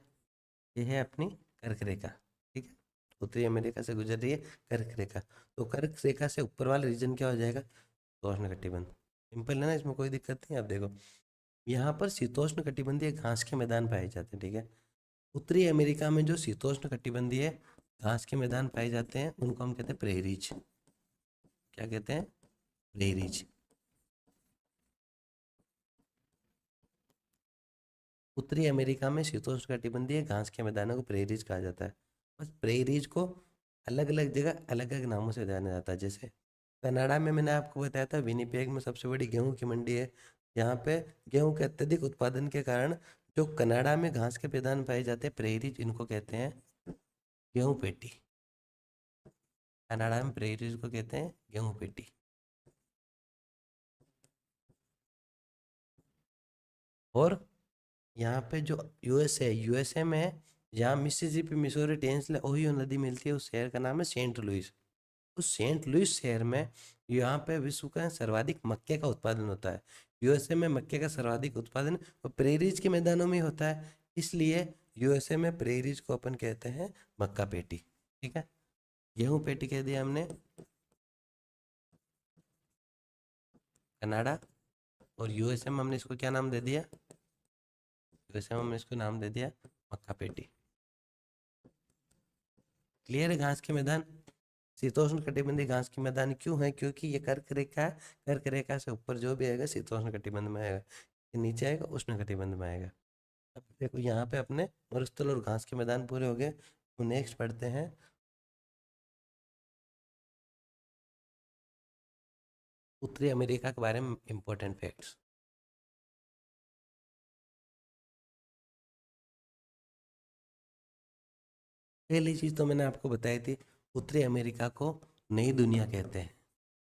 ये है अपनी कर्क रेखा। ठीक है, उत्तरी अमेरिका से गुजर रही है कर्क रेखा। तो कर्क रेखा से ऊपर वाला रीजन क्या हो जाएगा? शीतोष्ण कटिबंध। सिंपल है ना, इसमें कोई दिक्कत नहीं है। आप देखो, यहाँ पर शीतोष्ण कटिबंधीय घास के मैदान पाए जाते हैं। ठीक है, उत्तरी अमेरिका में जो शीतोष्ण कटिबंधीय घास के मैदान पाए जाते हैं, उनको हम कहते हैं प्रेरीज। क्या कहते हैं? प्रेरीज। उत्तरी अमेरिका में शीतोष्ण कटिबंधीय घास के मैदानों को प्रेरीज कहा जाता है। बस प्रेरीज को अलग अलग जगह अलग अलग नामों से जाना जाता है। जैसे कनाडा में मैंने आपको बताया था, विनिपेग में सबसे बड़ी गेहूं की मंडी है। यहाँ पे गेहूं के अत्यधिक उत्पादन के कारण जो कनाडा में घास के मैदान पाए जाते हैं प्रेरीज, इनको कहते हैं गेहूं पेटी। कनाडा में प्रेरीज को कहते हैं गेहूं पेटी। और यहाँ पे जो यूएसए में जहाँ मिसिसिपी, मिसौरी, टेंसले, ओहियो नदी मिलती है, उस शहर का नाम है सेंट लुइस। उस सेंट लुइस शहर में यहाँ पे विश्व का सर्वाधिक मक्के का उत्पादन होता है। यूएसए में मक्के का सर्वाधिक उत्पादन और प्रेरीज के मैदानों में होता है, इसलिए यूएसए में प्रेरीज को अपन कहते हैं मक्का पेटी। ठीक है, गेहूं पेटी कह दिया हमने कनाडा, और यूएसए में हमने इसको क्या नाम दे दिया? यूएसए में हमने इसको नाम दे दिया मक्का पेटी। क्लियर है? घास के मैदान, शीतोष्ण कटिबंधीय घास के मैदान क्यों है? क्योंकि ये कर्क रेखा है, कर्क रेखा से ऊपर जो भी आएगा शीतोष्ण कटिबंध में आएगा, नीचे आएगा उष्ण कटिबंध में आएगा। अब देखो, यहाँ पे अपने मरुस्थल और घास के मैदान पूरे हो गए। तो नेक्स्ट पढ़ते हैं उत्तरी अमेरिका के बारे में इंपॉर्टेंट फैक्ट्स। पहली चीज तो मैंने आपको बताई थी, उत्तरी अमेरिका को नई दुनिया कहते हैं।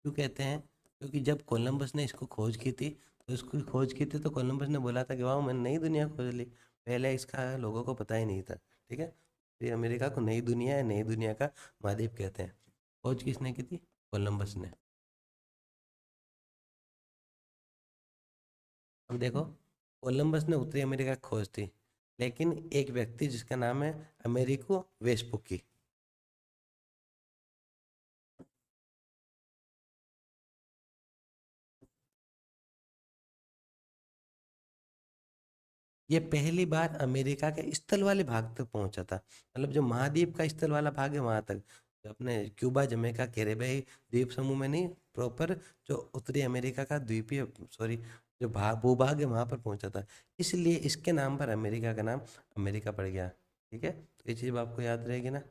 क्यों कहते हैं? क्योंकि जब कोलंबस ने इसको खोज की थी, तो इसको खोज की थी तो कोलंबस ने बोला था कि वाह, मैंने नई दुनिया खोज ली। पहले इसका लोगों को पता ही नहीं था। ठीक है, तो ये अमेरिका को नई दुनिया है, नई दुनिया का महाद्वीप कहते हैं। खोज किसने की थी? कोलंबस ने। अब देखो, कोलंबस ने उत्तरी अमेरिका की खोज थी, लेकिन एक व्यक्ति जिसका नाम है अमेरिको वेस्पुकी, ये पहली बार अमेरिका के स्थल वाले भाग तक पहुंचा था। मतलब जो महाद्वीप का स्थल वाला भाग है वहां तक, जो अपने क्यूबा, जमैका, कैरेबियाई द्वीप समूह में नहीं, प्रॉपर जो उत्तरी अमेरिका का द्वीपीय, सॉरी, जो भाग, भूभाग है, वहां पर पहुंचा था। इसलिए इसके नाम पर अमेरिका का नाम अमेरिका पड़ गया। ठीक है, तो ये चीज आपको याद रहेगी ना।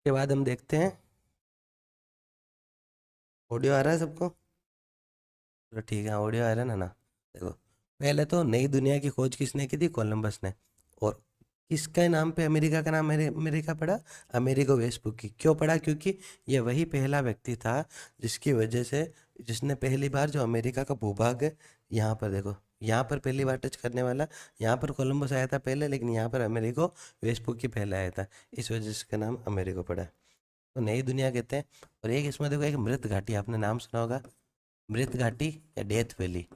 के बाद हम देखते हैं, ऑडियो आ रहा है सबको? चलो ठीक है, ऑडियो आ रहा है ना? देखो, पहले तो नई दुनिया की खोज किसने की थी? कोलंबस ने। और किसके नाम पे अमेरिका का नाम अमेरिका पड़ा? अमेरिगो वेस्पुकी। क्यों पड़ा? क्योंकि ये वही पहला व्यक्ति था जिसकी वजह से, जिसने पहली बार जो अमेरिका का भूभाग है, यहाँ पर देखो, यहाँ पर पहली बार टच करने वाला, यहाँ पर कोलंबस आया था पहले, लेकिन यहाँ पर अमेरिगो वेस्पुकी पहले आया था, इस वजह से इसका नाम अमेरिगो पड़ा। तो नई दुनिया कहते हैं। और एक इसमें देखो, एक मृत घाटी, आपने नाम सुना होगा, मृत घाटी या डेथ वैली।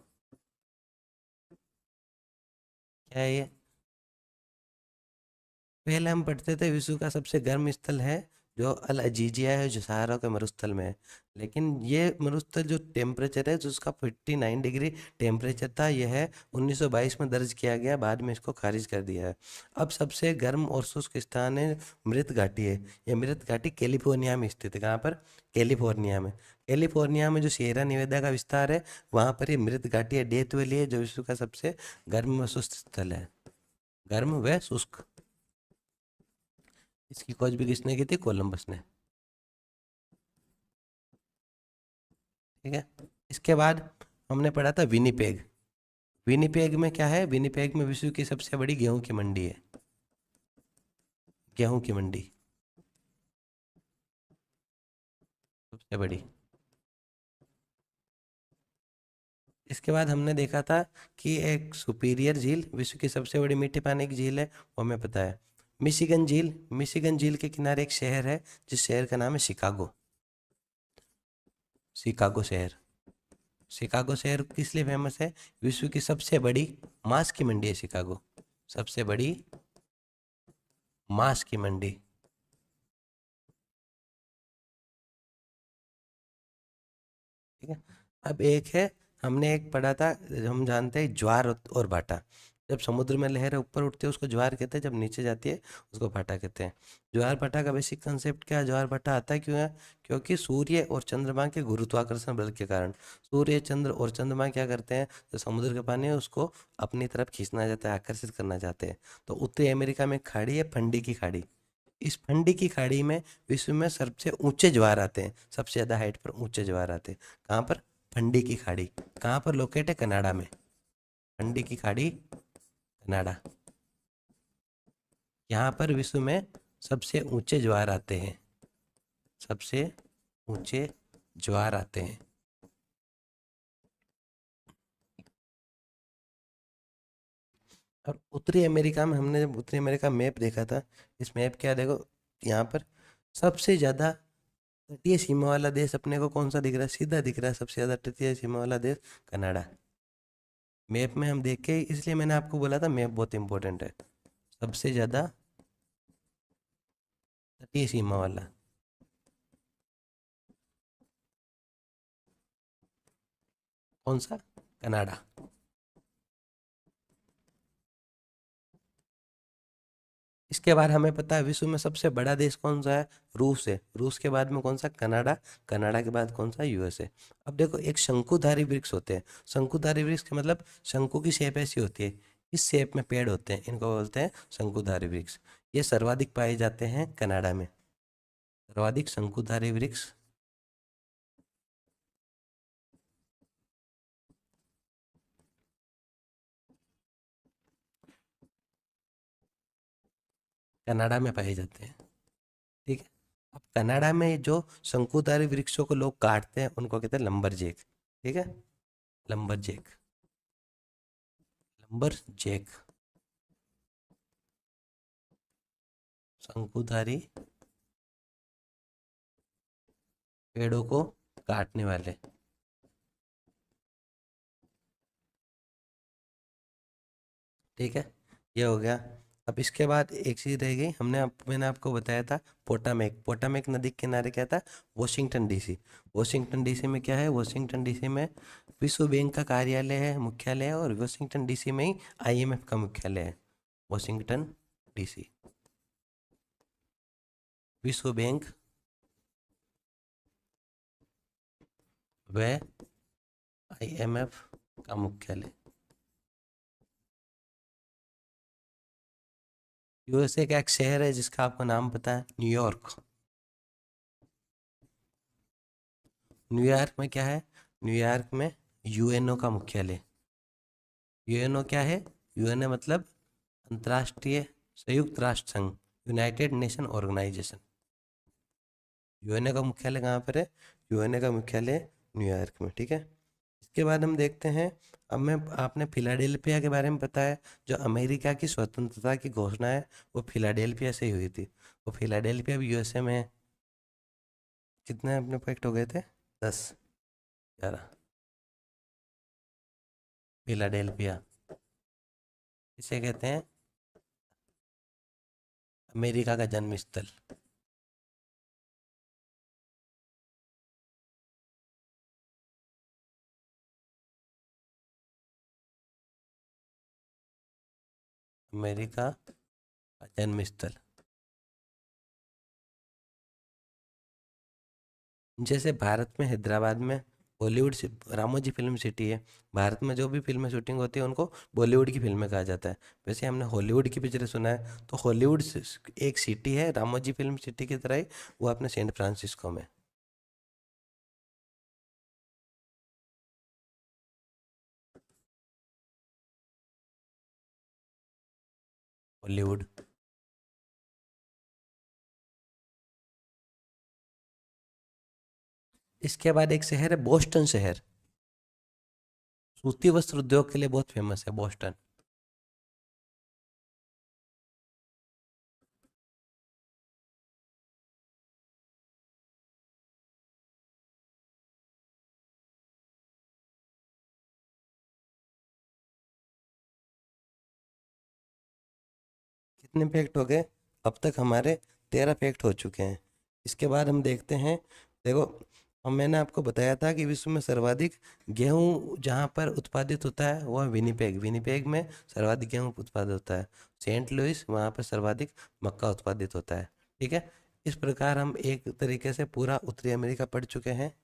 क्या है ये? पहले हम पढ़ते थे विश्व का सबसे गर्म स्थल है जो अल अजीजिया है, जो सहारा के मरुस्थल में है। लेकिन ये मरुस्थल जो टेम्परेचर है, जो उसका 59 डिग्री टेम्परेचर था, यह है 1922 में दर्ज किया गया, बाद में इसको खारिज कर दिया है। अब सबसे गर्म और शुष्क स्थान है मृत घाटी है। ये मृत घाटी कैलिफोर्निया में स्थित है। कहाँ पर? कैलिफोर्निया में। कैलिफोर्निया में जो सिएरा नेवादा का विस्तार है, वहाँ पर ये मृत घाटी है, डेथ वैली है, जो विश्व का सबसे गर्म व शुष्क स्थल है। गर्म व शुष्क। इसकी खोज भी किसने की थी? कोलंबस ने। ठीक है। इसके बाद हमने पढ़ा था विनीपेग। विनीपेग में क्या है? विनीपेग में विश्व की सबसे बड़ी गेहूं की मंडी है। गेहूं की मंडी सबसे बड़ी। इसके बाद हमने देखा था कि एक सुपीरियर झील विश्व की सबसे बड़ी मीठे पानी की झील है, वो हमें पता है। मिशिगन झील, मिशिगन झील के किनारे एक शहर है, जिस शहर का नाम है शिकागो। शिकागो शहर। शिकागो शहर किस लिए फेमस है? विश्व की सबसे बड़ी मांस की मंडी है शिकागो। सबसे बड़ी मांस की मंडी। ठीक है। अब एक है, हमने एक पढ़ा था, हम जानते हैं ज्वार और भाटा। जब समुद्र में लहरें ऊपर उठती है उसको ज्वार कहते हैं, जब नीचे जाती है उसको भाटा कहते हैं। ज्वार भाटा का बेसिक कंसेप्ट क्या है? ज्वार भाटा आता है क्यों है? क्योंकि सूर्य और चंद्रमा के गुरुत्वाकर्षण बल के कारण सूर्य, चंद्र और चंद्रमा क्या करते हैं, जो समुद्र का पानी है उसको अपनी तरफ खींचना चाहता है, आकर्षित करना चाहते हैं। तो उत्तरी अमेरिका में एक खाड़ी है, फंडी की खाड़ी। इस फंडी की खाड़ी में विश्व में सबसे ऊंचे ज्वार आते हैं, सबसे ज़्यादा हाइट पर ऊंचे ज्वार आते हैं। कहाँ पर? फंडी की खाड़ी। कहाँ पर लोकेट है? कनाडा में। फंडी की खाड़ी, कनाडा। यहाँ पर विश्व में सबसे ऊंचे ज्वार आते हैं, सबसे ऊंचे ज्वार आते हैं। और उत्तरी अमेरिका में, हमने जब उत्तरी अमेरिका मैप देखा था, इस मैप क्या देखो, यहाँ पर सबसे ज़्यादा तटीय सीमा वाला देश अपने को कौन सा दिख रहा है? सीधा दिख रहा है, सबसे ज़्यादा तटीय सीमा वाला देश कनाडा। मैप में हम देख के, इसलिए मैंने आपको बोला था मैप बहुत इंपॉर्टेंट है। सबसे ज़्यादा तटीय सीमा वाला कौन सा? कनाडा। इसके बाद हमें पता है विश्व में सबसे बड़ा देश कौन सा है? रूस है। रूस के बाद में कौन सा? कनाडा। कनाडा के बाद कौन सा? यूएसए। अब देखो, एक शंकुधारी वृक्ष होते हैं। शंकुधारी वृक्ष का मतलब शंकु की शेप ऐसी होती है, इस शेप में पेड़ होते हैं, इनको बोलते हैं शंकुधारी वृक्ष। ये सर्वाधिक पाए जाते हैं कनाडा में। सर्वाधिक शंकुधारी वृक्ष कनाडा में पाए जाते हैं। ठीक है। अब कनाडा में जो शंकुधारी वृक्षों को लोग काटते हैं उनको कहते हैं लंबरजैक। ठीक है। लंबरजैक। लंबरजैक। शंकुधारी पेड़ों को काटने वाले। ठीक है। ये हो गया। अब इसके बाद एक चीज़ रह गई, मैंने आपको बताया था पोटामेक। पोटामेक नदी के किनारे क्या था? Washington DC. वॉशिंगटन डीसी में क्या है? वॉशिंगटन डीसी में विश्व बैंक का कार्यालय है, मुख्यालय है, और वॉशिंगटन डीसी में ही आईएमएफ का मुख्यालय है। वॉशिंगटन डीसी, विश्व बैंक व आईएमएफ का मुख्यालय। यूएसए का एक शहर है जिसका आपको नाम पता है? न्यूयॉर्क। न्यूयॉर्क में क्या है? न्यूयॉर्क में यूएनओ का मुख्यालय। यूएनओ क्या है? यूएनओ मतलब अंतर्राष्ट्रीय संयुक्त राष्ट्र संघ, यूनाइटेड नेशन ऑर्गेनाइजेशन। यूएनए का मुख्यालय कहाँ पर है? यूएनए का मुख्यालय न्यूयॉर्क में, ठीक है। इसके बाद हम देखते हैं, अब मैं आपने फिलाडेल्फिया के बारे में पता है, जो अमेरिका की स्वतंत्रता की घोषणा है वो फिलाडेल्फिया से ही हुई थी। वो फिलाडेल्फिया भी यूएसए में है। कितने अपने पॉइंट हो गए थे? 10, 11। फिलाडेल्फिया इसे कहते हैं अमेरिका का जन्म स्थल। अमेरिका का जन्म स्थल। जैसे भारत में हैदराबाद में बॉलीवुड रामोजी फिल्म सिटी है। भारत में जो भी फिल्में शूटिंग होती है उनको बॉलीवुड की फिल्में कहा जाता है। वैसे हमने हॉलीवुड की पिक्चरें सुना है, तो हॉलीवुड एक सिटी है रामोजी फिल्म सिटी की तरह ही, वो अपने सेंट फ्रांसिस्को में। हॉलीवुड। इसके बाद एक शहर है बोस्टन शहर, सूती वस्त्र उद्योग के लिए बहुत फेमस है बोस्टन। कितने फैक्ट हो गए? अब तक हमारे 13 फैक्ट हो चुके हैं। इसके बाद हम देखते हैं, देखो, हम मैंने आपको बताया था कि विश्व में सर्वाधिक गेहूं जहां पर उत्पादित होता है वो है विनिपेग। विनिपेग में सर्वाधिक गेहूं उत्पादित होता है। सेंट लुइस वहां पर सर्वाधिक मक्का उत्पादित होता है, ठीक है। इस प्रकार हम एक तरीके से पूरा उत्तरी अमेरिका पढ़ चुके हैं।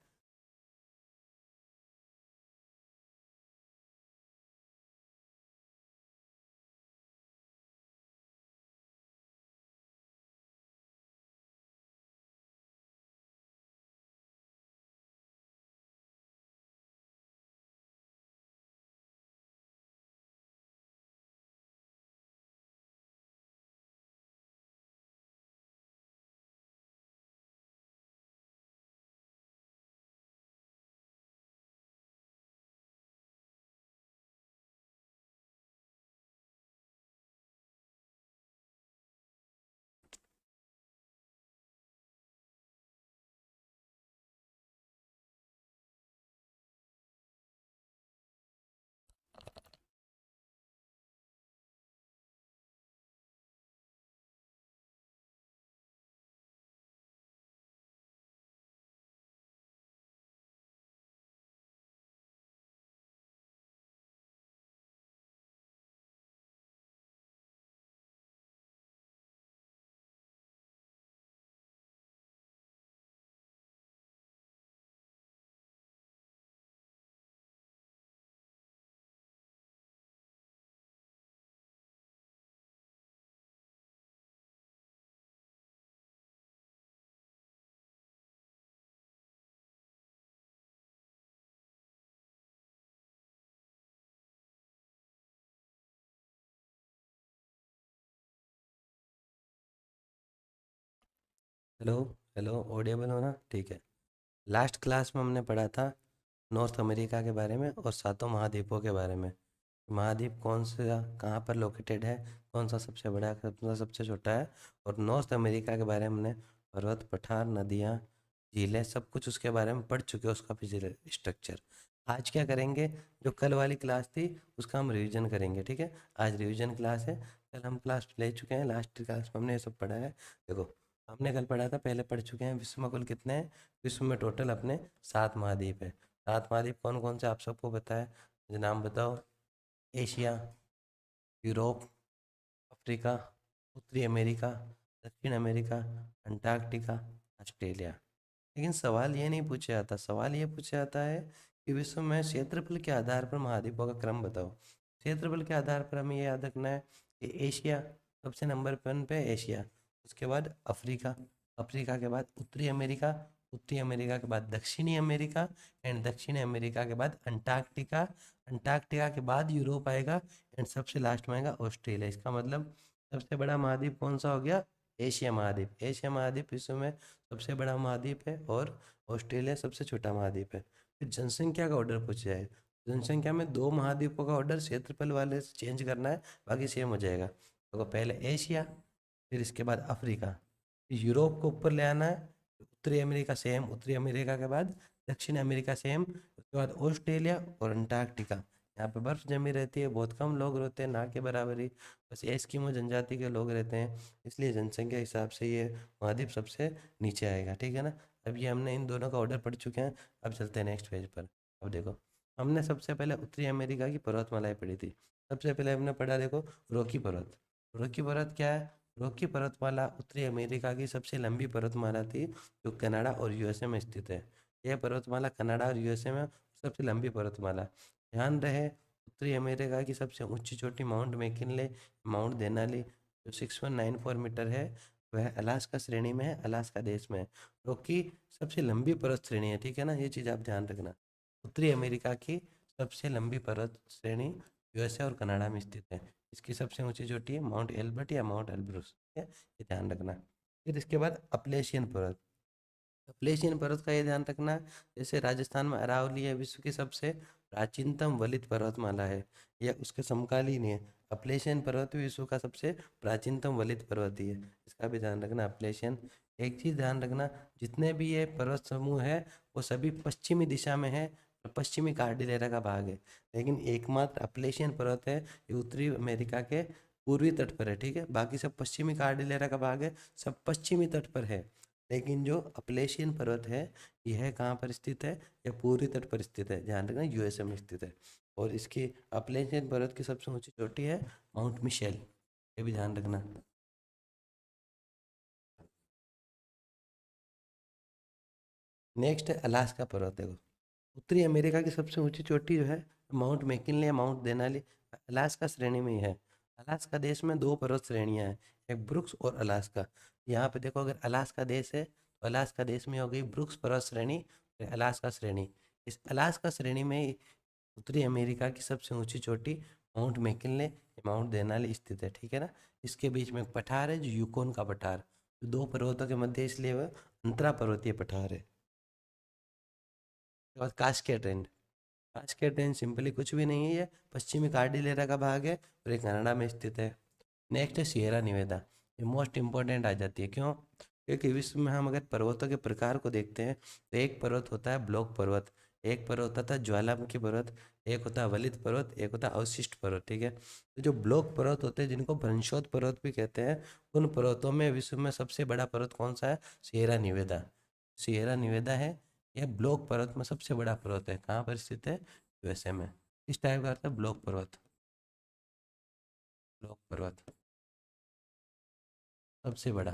हेलो, हेलो, ऑडियबल हो ना? ठीक है। लास्ट क्लास में हमने पढ़ा था नॉर्थ अमेरिका के बारे में और सातों महाद्वीपों के बारे में। महाद्वीप कौन सा कहाँ पर लोकेटेड है, कौन सा सबसे बड़ा है, कौन सा सबसे छोटा है। और नॉर्थ अमेरिका के बारे में हमने पर्वत, पठार, नदियाँ, झीलें, सब कुछ उसके बारे में पढ़ चुके हैं, उसका फिजिकल स्ट्रक्चर। आज क्या करेंगे? जो कल वाली क्लास थी उसका हम रिवीजन करेंगे, ठीक है। आज रिवीजन क्लास है। कल हम क्लास ले चुके हैं, लास्ट क्लास में हमने ये सब पढ़ा है। देखो, हमने कल पढ़ा था, पहले पढ़ चुके हैं, विश्व में कुल कितने हैं? विश्व में टोटल अपने 7 महाद्वीप है। 7 महाद्वीप कौन कौन से आप सबको पता है? मुझे नाम बताओ। एशिया, यूरोप, अफ्रीका, उत्तरी अमेरिका, दक्षिण अमेरिका, अंटार्कटिका, ऑस्ट्रेलिया। लेकिन सवाल ये नहीं पूछा जाता, सवाल ये पूछा जाता है कि विश्व में क्षेत्रफल के आधार पर महाद्वीपों का क्रम बताओ। क्षेत्रफल के आधार पर हमें ये याद रखना है कि एशिया सबसे नंबर 1 पे, एशिया। उसके बाद अफ्रीका, अफ्रीका के बाद उत्तरी अमेरिका, उत्तरी अमेरिका के बाद दक्षिणी अमेरिका, एंड दक्षिणी अमेरिका के बाद अंटार्कटिका, अंटार्कटिका के बाद यूरोप आएगा, एंड सबसे लास्ट में आएगा ऑस्ट्रेलिया। इसका मतलब सबसे बड़ा महाद्वीप कौन सा हो गया? एशिया महाद्वीप। एशिया महाद्वीप विश्व में सबसे बड़ा महाद्वीप है, और ऑस्ट्रेलिया सबसे छोटा महाद्वीप है। फिर जनसंख्या का ऑर्डर पूछा जाए, जनसंख्या में दो महाद्वीपों का ऑर्डर क्षेत्रफल वाले से चेंज करना है, बाकी सेम हो जाएगा। तो पहले एशिया, फिर इसके बाद अफ्रीका, फिर यूरोप को ऊपर ले आना है, उत्तरी अमेरिका सेम, उत्तरी अमेरिका के बाद दक्षिण अमेरिका सेम, उसके बाद ऑस्ट्रेलिया और अंटार्कटिका। यहाँ पे बर्फ जमी रहती है, बहुत कम लोग रहते हैं, ना के बराबर ही, बस एस्किमो जनजाति के लोग रहते हैं, इसलिए जनसंख्या के हिसाब से ये महाद्वीप सबसे नीचे आएगा। ठीक है ना? अब ये हमने इन दोनों का ऑर्डर पढ़ चुके हैं, अब चलते हैं नेक्स्ट पेज पर। अब देखो, हमने सबसे पहले उत्तरी अमेरिका की पर्वतमालाएं पढ़ी थी। सबसे पहले हमने पढ़ा, देखो, रॉकी पर्वत। रॉकी पर्वत क्या है? रॉकी पर्वतमाला उत्तरी अमेरिका की सबसे लंबी पर्वतमाला थी, जो कनाडा और यूएसए में स्थित है। यह पर्वतमाला कनाडा और यूएसए में सबसे लंबी पर्वतमाला। ध्यान रहे, उत्तरी अमेरिका की सबसे ऊंची चोटी माउंट मैकिनले, माउंट देनाली, जो 6194 मीटर है, वह अलास्का श्रेणी में है, अलास्का देश में है। रॉकी सबसे लंबी पर्वत श्रेणी है, ठीक है ना? ये चीज़ आप ध्यान रखना। उत्तरी अमेरिका की सबसे लंबी पर्वत श्रेणी यूएसए और कनाडा में स्थित है। इसकी सबसे ऊंची चोटी है माउंट एल्बर्ट या माउंट एल्ब्रूस, ठीक है? ये ध्यान रखना। फिर इसके बाद अपलेशियन पर्वत। अपलेशियन पर्वत का ये ध्यान रखना, जैसे राजस्थान में अरावली है, विश्व की सबसे प्राचीनतम वलित पर्वतमाला है, यह उसके समकालीन है। अपलेशियन पर्वत भी विश्व का सबसे प्राचीनतम वलित पर्वत ही है, इसका भी ध्यान रखना। अपलेशियन, एक चीज़ ध्यान रखना, जितने भी ये पर्वत समूह है वो सभी पश्चिमी दिशा में है, पश्चिमी कार्डिलेरा का भाग है, लेकिन एकमात्र अपलेशियन पर्वत है ये उत्तरी अमेरिका के पूर्वी तट पर है। ठीक है? बाकी सब पश्चिमी कार्डिलेरा का भाग है, सब पश्चिमी तट पर है, लेकिन जो अपलेशियन पर्वत है यह कहाँ पर स्थित है? यह पूर्वी तट पर स्थित है, ध्यान रखना, यूएसए में स्थित है। और इसकी अपलेशियन पर्वत की सबसे ऊंची चोटी है माउंट मिशेल, ये भी ध्यान रखना। नेक्स्ट है अलास्का पर्वत। देखो, उत्तरी अमेरिका की सबसे ऊंची चोटी जो है माउंट मैकिनले या माउंट देनाली, अलास्का श्रेणी में ही है। अलास्का देश में दो पर्वत श्रेणियां हैं, एक ब्रुक्स और अलास्का। यहाँ पे देखो, अगर अलास्का देश है तो अलास्का देश में हो गई ब्रुक्स पर्वत श्रेणी, फिर अलास्का श्रेणी। इस अलास्का श्रेणी में ही उत्तरी अमेरिका की सबसे ऊंची चोटी माउंट मैकिनले, माउंट देनाली स्थित है। ठीक है ना? इसके बीच में एक पठार है, जो यूकोन का पठार, जो दो पर्वतों के मध्य, इसलिए वह अंतरा पर्वतीय पठार है। और cascade range, cascade range simply कुछ भी नहीं है, ये पश्चिमी कार्डिलेरा का भाग है और ये कनाडा में स्थित है। नेक्स्ट है सिएरा निवेदा। ये मोस्ट इम्पोर्टेंट आ जाती है, क्यों? क्योंकि विश्व में हम अगर पर्वतों के प्रकार को देखते हैं तो एक पर्वत होता है ब्लॉक पर्वत, एक पर्वत होता है ज्वालामुखी पर्वत, एक होता है वलित पर्वत, एक होता है अवशिष्ट पर्वत। ठीक है? तो जो ब्लॉक पर्वत होते हैं, जिनको भ्रंशोत पर्वत भी कहते हैं, उन पर्वतों में विश्व में सबसे बड़ा पर्वत कौन सा है? Sierra Nevada. सिएरा निवेदा है, यह ब्लॉक पर्वत में सबसे बड़ा पर्वत है। कहाँ पर स्थित है? यूएसए में। इस टाइप का आता है ब्लॉक पर्वत, ब्लॉक पर्वत सबसे बड़ा।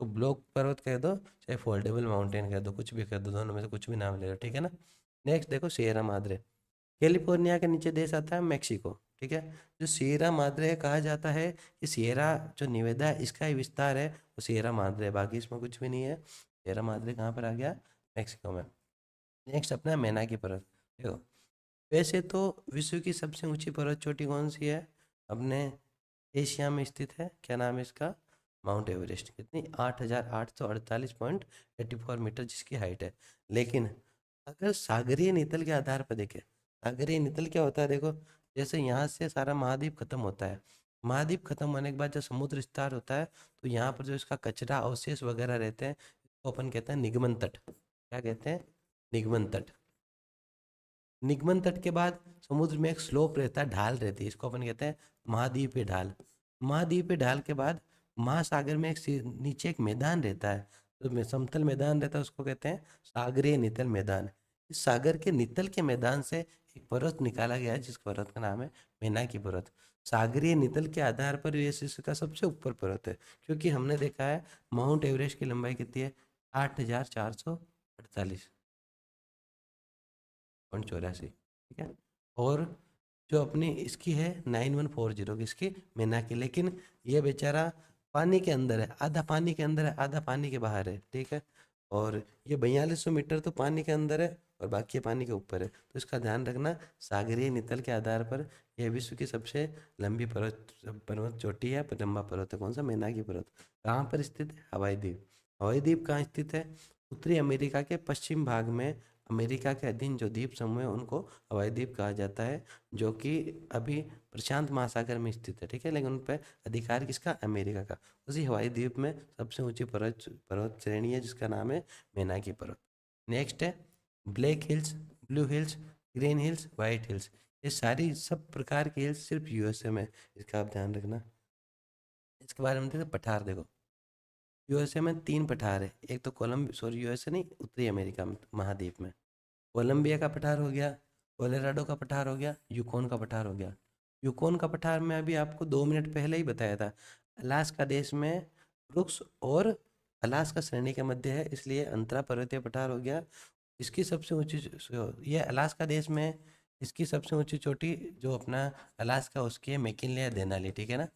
तो ब्लॉक पर्वत कह दो, चाहे फोल्डेबल माउंटेन कह दो, कुछ भी कह दो, दोनों में से कुछ भी नाम ले लो। ठीक है ना? नेक्स्ट देखो, सिएरा माद्रे। कैलिफोर्निया के नीचे देश आता है मेक्सिको। ठीक है? जो सिएरा माद्रे कहा जाता है कि सिएरा जो निवेदा है इसका ही विस्तार है, वो सिएरा माद्रे है, बाकी इसमें कुछ भी नहीं है। सिएरा माद्रे कहाँ पर आ गया? मेक्सिको में। नेक्स्ट अपना मैना की पर्वत। देखो, वैसे तो विश्व की सबसे ऊंची पर्वत चोटी कौन सी है? अपने एशिया में स्थित है, क्या नाम है इसका? Mount Everest. कितनी? 8848.84 मीटर जिसकी हाइट है। लेकिन अगर सागरीय नितल के आधार पर देखें, सागरीय नितल क्या होता है? देखो, जैसे यहाँ से सारा महाद्वीप खत्म होता है, महाद्वीप खत्म होने के बाद जब समुद्र विस्तार होता है, तो यहाँ पर जो इसका कचरा अवशेष वगैरह रहते हैं, इसको अपन कहते हैं निगमन तट। क्या कहते हैं? निगमन तट। निगमन तट के बाद समुद्र में एक स्लोप रहता है, ढाल रहती है, इसको अपन कहते हैं महाद्वीपीय ढाल। महाद्वीपीय ढाल के बाद महासागर में एक नीचे एक मैदान रहता है, तो समतल मैदान रहता है, उसको कहते हैं सागरीय नितल मैदान। इस सागर के नितल के मैदान से एक पर्वत निकाला गया है, जिस पर्वत का नाम है मेना की पर्वत। सागरीय नितल के आधार पर ये विश्व का सबसे ऊपर पर्वत है, क्योंकि हमने देखा है माउंट एवरेस्ट की लंबाई कितनी है? 8484। ठीक है? और जो अपनी इसकी है 9140 की, इसकी मेना की, लेकिन ये बेचारा पानी के अंदर है, आधा पानी के अंदर है, आधा पानी के बाहर है, ठीक है। और ये 4200 मीटर तो पानी के अंदर है और बाकी ये पानी के ऊपर है, तो इसका ध्यान रखना। सागरीय नितल के आधार पर यह विश्व की सबसे लंबी पर्वत चोटी है, लंबा पर्वत है कौन सा, मैनाकी पर्वत। कहाँ पर स्थित है, हवाई द्वीप। हवाई द्वीप कहाँ स्थित है, उत्तरी अमेरिका के पश्चिम भाग में। अमेरिका के अधीन जो द्वीप समूह है उनको हवाई द्वीप कहा जाता है, जो कि अभी प्रशांत महासागर में स्थित है, ठीक है। लेकिन उन पर अधिकार किसका, अमेरिका का। उसी हवाई द्वीप में सबसे ऊंची पर्वत पर्वत श्रेणी है जिसका नाम है मैनाकी पर्वत। नेक्स्ट है black hills, blue hills, green hills, white hills. ये सारी सब प्रकार की हिल्स सिर्फ यूएसए में, इसका आप ध्यान रखना। इसके बारे में देखते हैं, पठार देखो। यूएसए में 3 पठार है, एक तो कोलंबिया, सॉरी यूएसए नहीं, उत्तरी अमेरिका में महाद्वीप में कोलंबिया का पठार हो गया, कोलोराडो का पठार हो गया, यूकोन का पठार हो गया। यूकोन का पठार मैं अभी आपको 2 मिनट पहले ही बताया था। अलास्का देश में ब्रुक्स और अलास्का श्रेणी के मध्य है, इसलिए अंतरा पर्वतीय पठार हो गया। इसकी सबसे ऊंची ये अलास्का देश में है। इसकी सबसे ऊंची चोटी जो अपना अलास्का उसकी है मैकिनले या देनाली, ठीक है ना,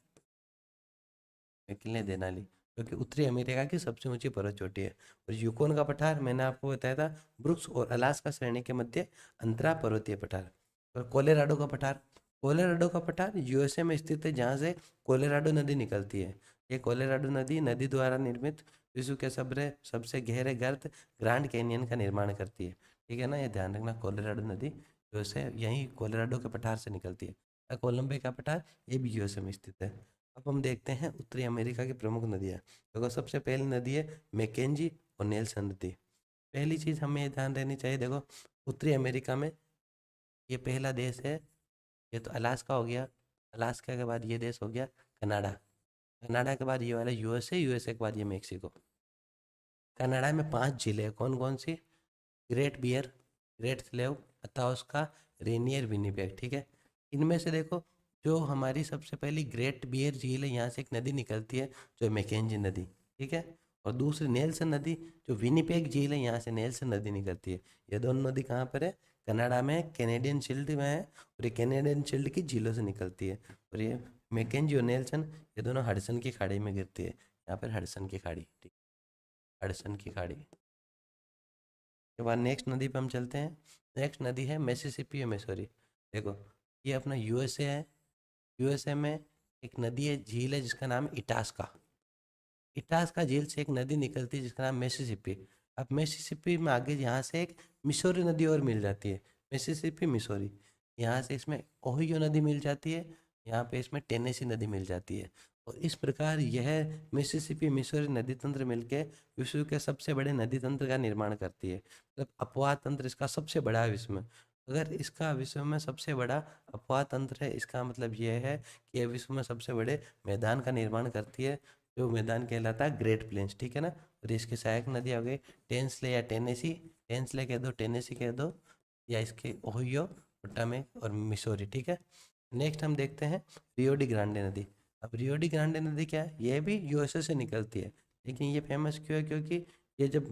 मैकिनले देनाली, जो कि उत्तरी अमेरिका की सबसे ऊंची पर्वत चोटी है। और यूकोन का पठार मैंने आपको बताया था, ब्रुक्स और अलास्का श्रेणी के मध्य अंतरा पर्वतीय पठार। और कोलोराडो का पठार, कोलोराडो का पठार यूएसए में स्थित है, जहाँ से कोलोराडो नदी निकलती है। ये कोलोराडो नदी नदी द्वारा निर्मित विश्व के सबसे गहरे गर्त ग्रैंड कैनियन का निर्माण करती है, ठीक है ना। ये ध्यान रखना, कोलोराडो नदी यूएसए यहीं कोलोराडो के पठार से निकलती है। कोलंबिया का पठार ये भी यूएसए में स्थित है। अब हम देखते हैं उत्तरी अमेरिका की प्रमुख नदियाँ। देखो सबसे पहली नदी है मैकेंजी और नेल्सन नदी। पहली चीज़ हमें ये ध्यान देनी चाहिए, देखो उत्तरी अमेरिका में ये पहला देश है, ये तो अलास्का हो गया। अलास्का के बाद ये देश हो गया कनाडा। कनाडा के बाद ये वाला यूएसए, यूएसए के बाद ये मेक्सिको। कनाडा में 5 जिले हैं, कौन कौन सी, Great Bear, Great Slave, Athabasca, Rainier, Winnipeg, ठीक है। इनमें से देखो जो हमारी सबसे पहली ग्रेट बियर झील है, यहाँ से एक नदी निकलती है जो मैकेंजी नदी, ठीक है। और दूसरी नेल्सन नदी, जो विनिपेग झील है, यहाँ से नेल्सन नदी निकलती है। ये दोनों नदी कहाँ पर है, कनाडा में, कैनेडियन शील्ड में है, और ये कैनेडियन शील्ड की झीलों से निकलती है। और ये मैकेंजी और नेल्सन ये दोनों हडसन की खाड़ी में गिरती है, यहाँ पर हडसन की खाड़ी, ठीक, हडसन की खाड़ी के बाद नेक्स्ट नदी पे हम चलते हैं। नेक्स्ट नदी है मिसिसिपी और मिसौरी। देखो ये अपना यूएसए है। यूएसए में एक नदी है, झील है जिसका नाम है इटास्का। इटास्का झील से एक नदी निकलती है जिसका नाम मिसिसिपी। अब मिसिसिपी में आगे यहाँ से एक मिसौरी नदी और मिल जाती है, मिसिसिपी मिसौरी। यहाँ से इसमें ओहियो नदी मिल जाती है, यहाँ पे इसमें टेनेसी नदी मिल जाती है। और इस प्रकार यह मिसिसिपी मिसौरी नदी तंत्र मिलके विश्व के सबसे बड़े नदी तंत्र का निर्माण करती है। मतलब अपवाह तंत्र इसका सबसे बड़ा है विश्व में। अगर इसका विश्व में सबसे बड़ा अपवाह तंत्र है, इसका मतलब यह है कि यह विश्व में सबसे बड़े मैदान का निर्माण करती है, जो मैदान कहलाता है ग्रेट प्लेन्स, ठीक है ना। और इसकी सहायक नदी हो गई टेंसले या टेनेसी, टेंसले कह दो, टेनेसी कह दो, या इसके ओहियो, पोटामेक और मिसौरी, ठीक है। नेक्स्ट हम देखते हैं रियो डी ग्रांडे नदी। अब रियो डी ग्रांडे नदी क्या है, ये भी यूएसए से निकलती है, लेकिन ये फेमस क्यों है, क्योंकि ये जब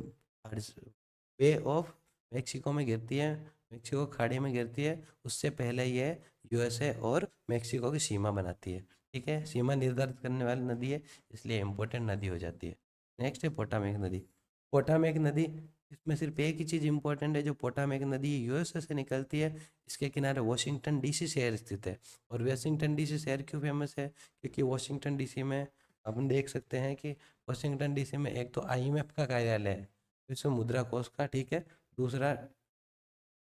बे ऑफ मेक्सिको में गिरती है, मेक्सिको खाड़ी में गिरती है, उससे पहले ये यूएसए और मेक्सिको की सीमा बनाती है, ठीक है। सीमा निर्धारित करने वाली नदी है, इसलिए इम्पोर्टेंट नदी हो जाती है। नेक्स्ट है पोटामेक नदी। पोटामेक नदी, इसमें सिर्फ एक ही चीज़ इंपॉर्टेंट है, जो पोटामेक नदी यूएसए से निकलती है, इसके किनारे वॉशिंगटन डीसी शहर स्थित है। और वॉशिंगटन डीसी शहर क्यों फेमस है, क्योंकि वॉशिंगटन डीसी में अपन देख सकते हैं कि वॉशिंगटन डीसी में एक तो आईएमएफ का कार्यालय है, विश्व मुद्रा कोष का, ठीक है। दूसरा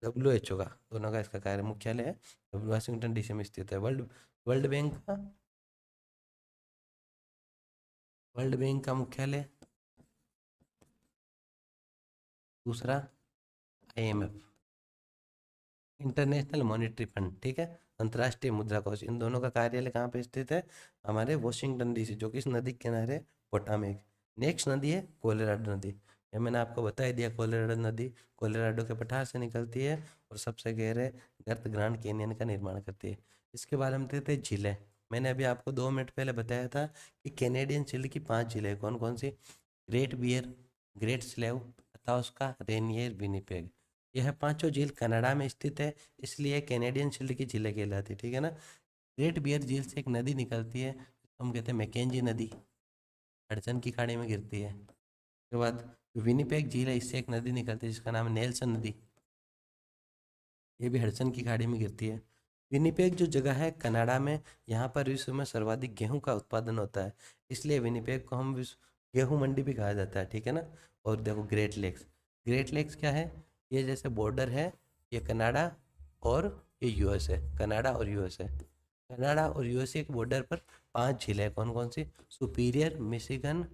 डब्ल्यूएचओ का, दोनों का इसका कार्य मुख्यालय है, वाशिंगटन डीसी में स्थित है। वर्ल्ड बैंक का, वर्ल्ड बैंक का मुख्यालय, दूसरा आईएमएफ, इंटरनेशनल मॉनेटरी फंड, ठीक है, अंतर्राष्ट्रीय मुद्रा कोष, इन दोनों का कार्यालय कहाँ पे स्थित है, हमारे वॉशिंगटन डीसी, जो कि इस नदी के किनारे पोटामेक। नेक्स्ट नदी है कोलोराडो नदी। ये मैंने आपको बता ही दिया, कोलोराडो नदी कोलोराडो के पठार से निकलती है और सबसे गहरे गर्त ग्रांड कैनियन का निर्माण करती है। इसके बारे में देखते हैं झीलें। मैंने अभी आपको 2 मिनट पहले बताया था कि कैनेडियन शील्ड की 5 झीलें कौन कौन सी, Great Bear, Great Slave, Athabasca, Rainier, Winnipeg. यह पांचों झील कनाडा में स्थित है, इसलिए कैनेडियन शील्ड की झीलें कहलाती है, ठीक है ना। ग्रेट बियर झील से एक नदी निकलती है, हम कहते हैं मैकेंजी नदी। हडसन की खाड़ी में गिरती है। उसके बाद विनिपेग झील है, इससे एक नदी निकलती है जिसका नाम है नेल्सन नदी, ये भी हडसन की खाड़ी में गिरती है। विनिपेग जो जगह है कनाडा में, यहाँ पर विश्व में सर्वाधिक गेहूं का उत्पादन होता है, इसलिए विनिपेग को हम विश्व गेहूं मंडी भी कहा जाता है, ठीक है ना। और देखो ग्रेट लेक्स, ग्रेट लेक्स क्या है, ये जैसे बॉर्डर है, ये कनाडा और ये यूएस है, कनाडा और यूएस है। कनाडा और यूएसए के बॉर्डर पर 5 झीलें हैं, कौन कौन सी, Superior, Michigan,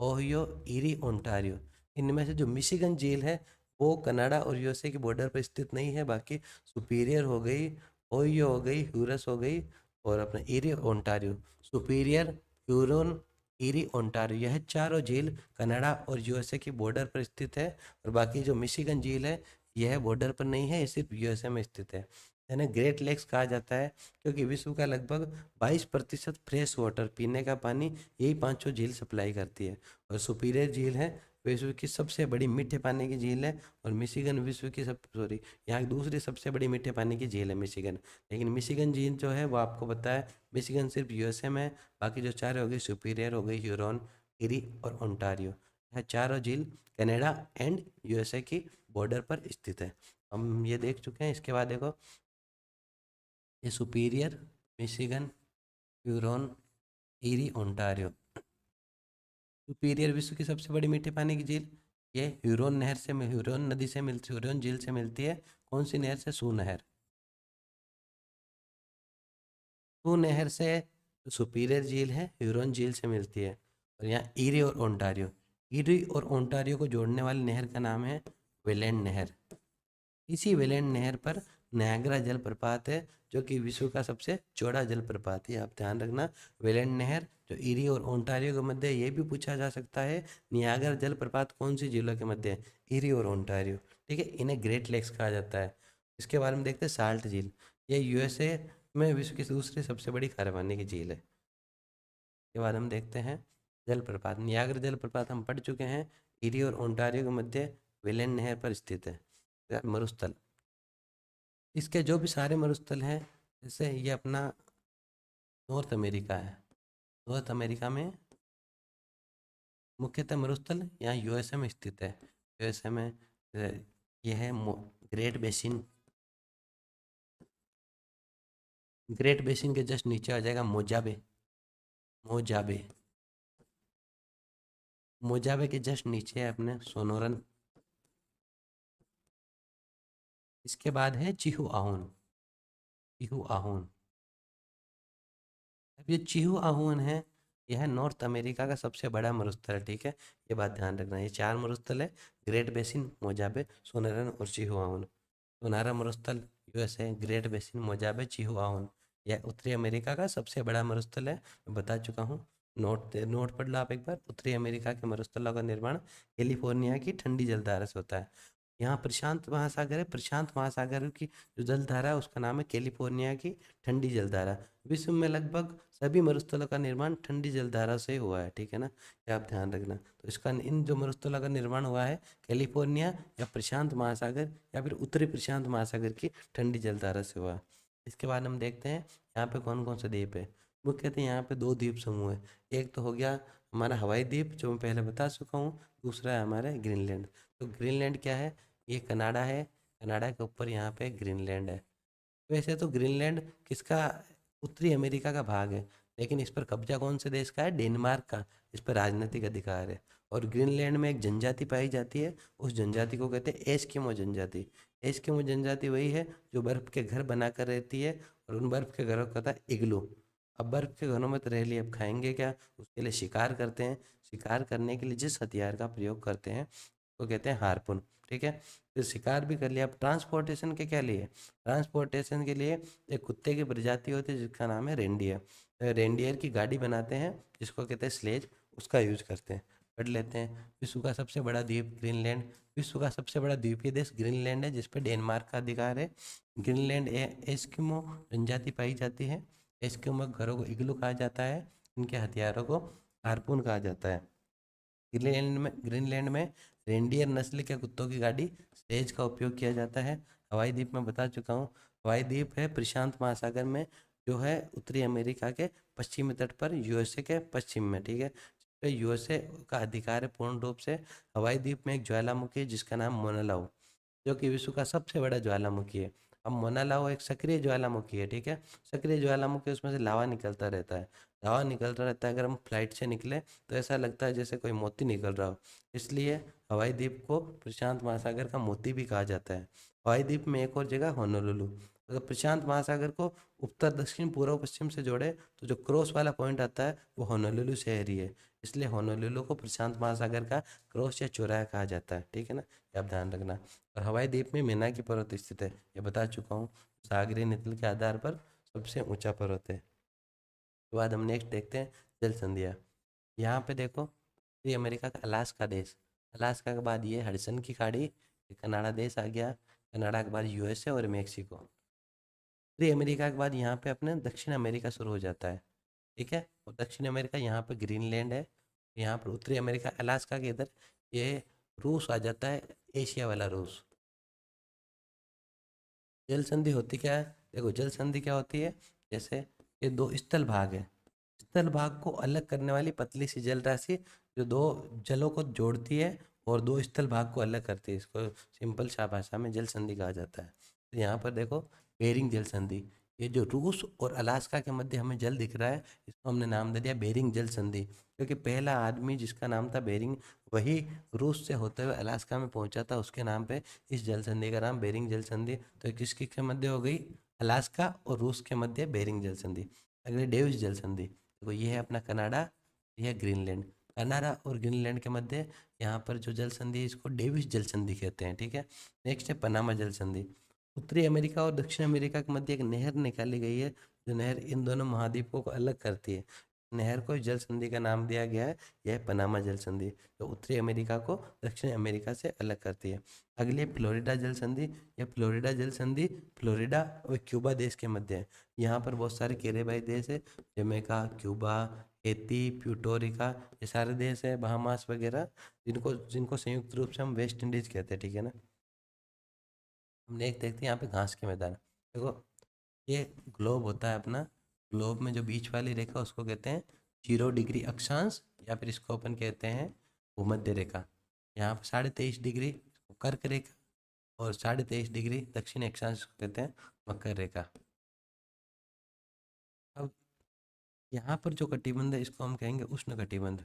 Ohio, Erie, Ontario. इनमें से जो मिशिगन झील है वो कनाडा और यूएसए के बॉर्डर पर स्थित नहीं है, बाकी सुपीरियर हो गई, ओहियो हो गई, ह्यूरस हो गई, और अपना eerie, Ontario, superior, Huron, eerie, Ontario, यह चारों झील कनाडा और यूएसए के बॉर्डर पर स्थित है। और बाकी जो मिशिगन झील है यह बॉर्डर पर नहीं है, ये सिर्फ यूएसए में स्थित है। यानी ग्रेट लेक्स कहा जाता है क्योंकि विश्व का लगभग 22% फ्रेश वाटर पीने का पानी यही पांचों झील सप्लाई करती है। और सुपीरियर झील है विश्व की सबसे बड़ी मीठे पानी की झील है, और मिशिगन विश्व की सब सॉरी यहाँ की दूसरी सबसे बड़ी मीठे पानी की झील है मिशिगन। लेकिन मिशिगन झील जो है वो आपको पता है मिशिगन सिर्फ यूएसए में है, बाकी जो चार हो गई सुपीरियर हो गई, ह्यूरॉन, इरी और ओंटारियो, यह चारों झील कनाडा एंड यूएसए की बॉर्डर पर स्थित है। हम ये देख चुके हैं। इसके बाद देखो ये superior, Michigan, Huron, eerie, Ontario. Superior विश्व की सबसे बड़ी मीठे पानी की झील, ये ह्यूरॉन नहर से ह्यूरॉन नदी से मिलती, ह्यूरॉन झील से मिलती है। कौन सी नहर से, सू नहर। सू नहर से जो सुपीरियर झील है ह्यूरॉन झील से मिलती है। और यहाँ ईरी और ओंटारियो, ईरी और ओंटारियो को जोड़ने वाली नहर का नाम है वेलेंड नहर। इसी वेलेंड नहर पर नायग्रा जलप्रपात है जो कि विश्व का सबसे चौड़ा जलप्रपात है, आप ध्यान रखना। वेलेंड नहर जो ईरी और ओंटारियो के मध्य है, ये भी पूछा जा सकता है नियाग्रा जलप्रपात कौन सी झीलों के मध्य है, ईरी और ओंटारियो, ठीक है। इन्हें ग्रेट लेक्स कहा जाता है। इसके बारे में देखते हैं साल्ट झील, ये यूएसए में विश्व की दूसरी सबसे बड़ी खारे पानी की झील है। के बारे में देखते हैं जलप्रपात, नियाग्रा जलप्रपात हम पढ़ चुके हैं, ईरी और ओंटारियो के मध्य वेलेंड नहर पर स्थित है। मरुस्थल, इसके जो भी सारे मरुस्थल हैं, जैसे ये अपना नॉर्थ अमेरिका है, नॉर्थ अमेरिका में मुख्यतः मरुस्थल यहाँ यूएसए में स्थित है। यूएसए में यह है ग्रेट बेसिन, ग्रेट बेसिन के जस्ट नीचे आ जाएगा मोजाबे, मोजाबे, मोजाबे के जस्ट नीचे है अपने सोनोरन। इसके बाद है चिहू आहून, चिहू आहून। अब ये चिहू आहून है, यह नॉर्थ अमेरिका का सबसे बड़ा मरुस्थल है, ठीक है। ये बात ध्यान रखना, ये 4 मरुस्थल है, ग्रेट बेसिन, मोजाबे, सोनोरन और चिहू आहून। सोनारा मरुस्थल यूएसए, ग्रेट बेसिन, मोजाबे, चिहू आहून, यह उत्तरी अमेरिका का सबसे बड़ा मरुस्थल है, मैं बता चुका हूँ। नोट नोट पढ़ लो आप एक बार, उत्तरी अमेरिका के मरुस्थलों का निर्माण कैलिफोर्निया की ठंडी जलधारा से होता है। यहाँ प्रशांत महासागर है, प्रशांत महासागर की जो जलधारा है उसका नाम है कैलिफोर्निया की ठंडी जलधारा। विश्व में लगभग सभी मरुस्थलों का निर्माण ठंडी जलधारा से हुआ है, ठीक है ना, ये आप ध्यान रखना। तो इसका इन जो मरुस्थलों का निर्माण हुआ है कैलिफोर्निया या प्रशांत महासागर या फिर उत्तरी प्रशांत महासागर की ठंडी जलधारा से हुआ है। इसके बाद हम देखते हैं यहाँ पे कौन कौन से द्वीप है। मुख्यतः यहाँ पे 2 द्वीप समूह है, एक तो हो गया हमारा हवाई द्वीप जो मैं पहले बता चुका हूँ, दूसरा है हमारा ग्रीनलैंड। तो ग्रीनलैंड क्या है, ये कनाडा है, कनाडा के ऊपर यहाँ पे ग्रीनलैंड है। वैसे तो ग्रीनलैंड किसका, उत्तरी अमेरिका का भाग है, लेकिन इस पर कब्जा कौन से देश का है, डेनमार्क का, इस पर राजनीतिक अधिकार है। और ग्रीनलैंड में एक जनजाति पाई जाती है, उस जनजाति को कहते हैं एस्किमो जनजाति। एस्किमो जनजाति वही है जो बर्फ़ के घर बनाकर रहती है, और उन बर्फ़ के घरों को कहता है इग्लू। अब बर्फ़ के घरों में तो रह लिए, अब खाएंगे क्या, उसके लिए शिकार करते हैं। शिकार करने के लिए जिस हथियार का प्रयोग करते हैं वो कहते हैं हार्पुन, ठीक है। फिर शिकार भी कर लिया, अब ट्रांसपोर्टेशन के क्या लिए, ट्रांसपोर्टेशन के लिए एक कुत्ते की प्रजाति होती है जिसका नाम है रेंडियर। रेंडियर की गाड़ी बनाते हैं जिसको कहते हैं स्लेज, उसका यूज करते हैं। पढ़ लेते हैं, विश्व का सबसे बड़ा द्वीप ग्रीनलैंड, विश्व का सबसे बड़ा द्वीपीय देश ग्रीनलैंड है जिस पर डेनमार्क का अधिकार है। ग्रीनलैंड एस्किमो जनजाति पाई जाती है, एस्किमो घरों को इग्लू कहा जाता है, इनके हथियारों को हार्पून कहा जाता है। ग्रीनलैंड में रेंडियर नस्ल के कुत्तों की गाड़ी स्लेज का उपयोग किया जाता है। हवाई द्वीप में बता चुका हूँ, हवाई द्वीप है प्रशांत महासागर में, जो है उत्तरी अमेरिका के पश्चिमी तट पर, यूएसए के पश्चिम में, ठीक है। पे यूएसए का अधिकार है पूर्ण रूप से। हवाई द्वीप में एक ज्वालामुखी है जिसका नाम मोना लाऊ, जो कि विश्व का सबसे बड़ा ज्वालामुखी है। अब मोना लावा एक सक्रिय ज्वालामुखी है, ठीक है। सक्रिय ज्वालामुखी, उसमें से लावा निकलता रहता है। लावा निकलता रहता है, अगर हम फ्लाइट से निकले तो ऐसा लगता है जैसे कोई मोती निकल रहा हो। इसलिए हवाई द्वीप को प्रशांत महासागर का मोती भी कहा जाता है। हवाई द्वीप में एक और जगह होनोलुलु। अगर प्रशांत महासागर को उत्तर दक्षिण पूर्व पश्चिम से जोड़े तो जो क्रॉस वाला पॉइंट आता है वो होनोलुलु शहर ही है। इसलिए होनोलुलु को प्रशांत महासागर का क्रॉस या चौराहा कहा जाता है, ठीक है ना, ये आप ध्यान रखना। और हवाई द्वीप में मेनाकी पर्वत स्थित है, ये बता चुका हूँ। सागरीय नितल के आधार पर सबसे ऊंचा पर्वत है। उसके बाद हम नेक्स्ट देखते हैं जल संधियाँ। यहाँ पे देखो, ये अमेरिका का अलास्का देश, अलास्का के बाद ये हडसन की खाड़ी, ये कनाडा देश आ गया, कनाडा के बाद यूएसए और मेक्सिको। उत्तरी अमेरिका के बाद यहाँ पे अपने दक्षिण अमेरिका शुरू हो जाता है, ठीक है। और दक्षिण अमेरिका यहाँ पे ग्रीनलैंड है। यहाँ पर उत्तरी अमेरिका अलास्का के इधर ये रूस आ जाता है, एशिया वाला रूस। जल संधि होती क्या है, देखो जल संधि क्या होती है, जैसे ये दो स्थल भाग है, स्थल भाग को अलग करने वाली पतली सी जल राशि जो दो जलों को जोड़ती है और दो स्थल भाग को अलग करती है, इसको सिंपल सा भाषा में जल संधि कहा जाता है। तो यहाँ पर देखो बेरिंग जल संधि, ये जो रूस और अलास्का के मध्य हमें जल दिख रहा है इसको हमने नाम दे दिया बेरिंग जल संधि, क्योंकि पहला आदमी जिसका नाम था बेरिंग वही रूस से होते हुए अलास्का में पहुंचा था, उसके नाम पे इस जल संधि का नाम बेरिंग जल संधि। तो किसकी के मध्य हो गई, अलास्का और रूस के मध्य बेरिंग जल संधि। अगले डेविस जल संधि, देखो ये है अपना कनाडा, ये है ग्रीनलैंड। कनाडा और ग्रीनलैंड के मध्य यहाँ पर जो जल संधि है इसको डेविस जल संधि कहते हैं, ठीक है। नेक्स्ट है पनामा जल संधि। उत्तरी अमेरिका और दक्षिण अमेरिका के मध्य एक नहर निकाली गई है, जो नहर इन दोनों महाद्वीपों को अलग करती है। नहर को जल संधि का नाम दिया गया है, यह है पनामा जल संधि, जो उत्तरी अमेरिका को दक्षिण अमेरिका से अलग करती है। अगली है फ्लोरिडा जल संधि। यह फ्लोरिडा जल संधि फ्लोरिडा और क्यूबा देश के मध्य है। यहाँ पर बहुत सारे कैरेबियाई देश है, जमैका, क्यूबा, हैती, प्यूटोरिका, ये सारे देश है, बहामास वगैरह, जिनको जिनको संयुक्त रूप से हम वेस्ट इंडीज कहते हैं, ठीक है ना। हम नेक्स्ट देखते हैं यहाँ पे घास के मैदान। देखो ये ग्लोब होता है अपना, ग्लोब में जो बीच वाली रेखा उसको कहते हैं 0 डिग्री अक्षांश, या फिर इसको अपन कहते हैं भूमध्य रेखा। यहाँ पर 23.5 डिग्री कर्क रेखा और 23.5 डिग्री दक्षिण अक्षांश को कहते हैं मकर रेखा। अब यहाँ पर जो कटिबंध है इसको हम कहेंगे उष्ण कटिबंध।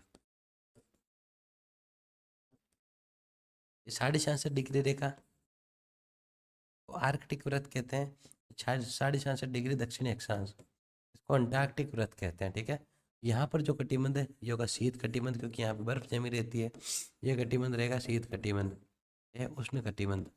66.5 डिग्री रेखा को आर्कटिक व्रत कहते हैं। 66.5 डिग्री दक्षिणी अक्षांश इसको अंटार्कटिक व्रत कहते हैं, ठीक है। यहाँ पर जो कटिबंध है ये होगा शीत कटिबंध, क्योंकि यहाँ पे बर्फ जमी रहती है। ये कटिबंध रहेगा शीत कटिबंध, यह उष्ण कटिबंध।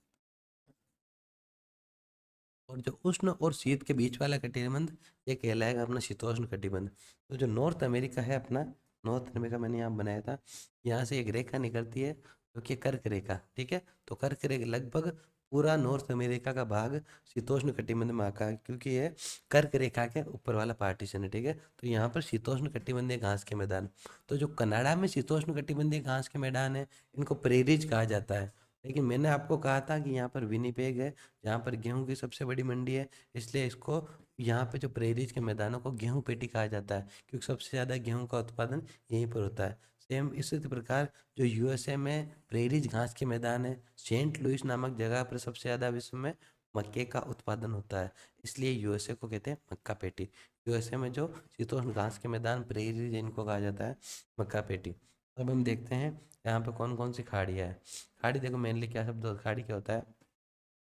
और जो उष्ण और शीत के बीच वाला कटिबंध ये कहलाएगा अपना शीतोष्ण कटिबंध। तो जो नॉर्थ अमेरिका है अपना, नॉर्थ अमेरिका मैंने यहाँ बनाया था, यहाँ से एक रेखा निकलती है जो कि कर्क रेखा, ठीक है। तो कर्क रेखा लगभग पूरा नॉर्थ अमेरिका का भाग शीतोष्ण कटिबंध में आता है, क्योंकि ये कर्क रेखा के ऊपर वाला पार्टीशन है, ठीक है। तो यहाँ पर शीतोष्ण कटिबंधीय घास के मैदान। तो जो कनाडा में शीतोष्ण कटिबंधीय घास के मैदान है इनको प्रेरीज कहा जाता है। लेकिन मैंने आपको कहा था कि यहाँ पर विनिपेग है, जहाँ पर गेहूं की सबसे बड़ी मंडी है, इसलिए इसको यहाँ पे जो प्रेरीज के मैदानों को गेहूं पेटी कहा जाता है, क्योंकि सबसे ज़्यादा गेहूं का उत्पादन यहीं पर होता है। सेम इसी प्रकार जो यूएसए में प्रेरीज घास के मैदान है, सेंट लुइस नामक जगह पर सबसे ज़्यादा विश्व में मक्के का उत्पादन होता है, इसलिए यूएसए को कहते हैं मक्का पेटी। यूएसए में जो शीतोष्ण घास के मैदान प्रेरीज इनको कहा जाता है मक्का पेटी। अब हम देखते हैं यहाँ पे कौन कौन सी खाड़ियाँ हैं। खाड़ी देखो मेनली क्या शब्द खाड़ी क्या होता है,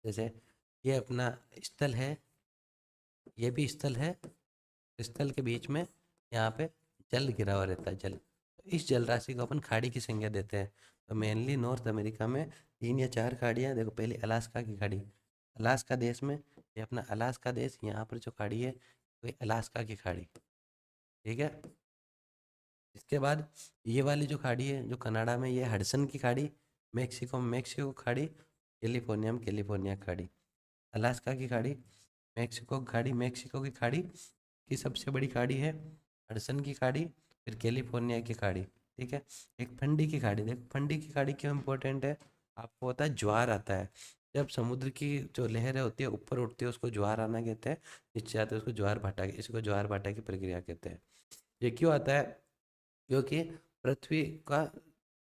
जैसे ये अपना स्थल है, ये भी स्थल है, स्थल के बीच में यहाँ पे जल गिरा हुआ रहता है, जल, तो इस जल राशि को अपन खाड़ी की संज्ञा देते हैं। तो मेनली नॉर्थ अमेरिका में 3 या 4 खाड़ियाँ, देखो पहले अलास्का की खाड़ी, अलास्का देश में, ये अपना अलास्का देश, यहाँ पर जो खाड़ी है वही अलास्का की खाड़ी, ठीक है। इसके बाद ये वाली जो खाड़ी है जो कनाडा में, ये हडसन की खाड़ी, मेक्सिको में मेक्सिको खाड़ी, कैलिफोर्निया में कैलिफोर्निया खाड़ी। अलास्का की खाड़ी, मेक्सिको की खाड़ी, मेक्सिको की खाड़ी की सबसे बड़ी खाड़ी है हडसन की खाड़ी, फिर कैलिफोर्निया की खाड़ी, ठीक है। एक फंडी की खाड़ी, देख फंडी की खाड़ी क्यों इम्पोर्टेंट है, आपको पता है ज्वार आता है, जब समुद्र की जो लहरें होती है ऊपर उठती है उसको ज्वार आना कहते हैं, नीचे आते हैं उसको ज्वार भाटा, इसको ज्वार भाटा की प्रक्रिया कहते हैं। ये क्यों आता है, क्योंकि पृथ्वी का,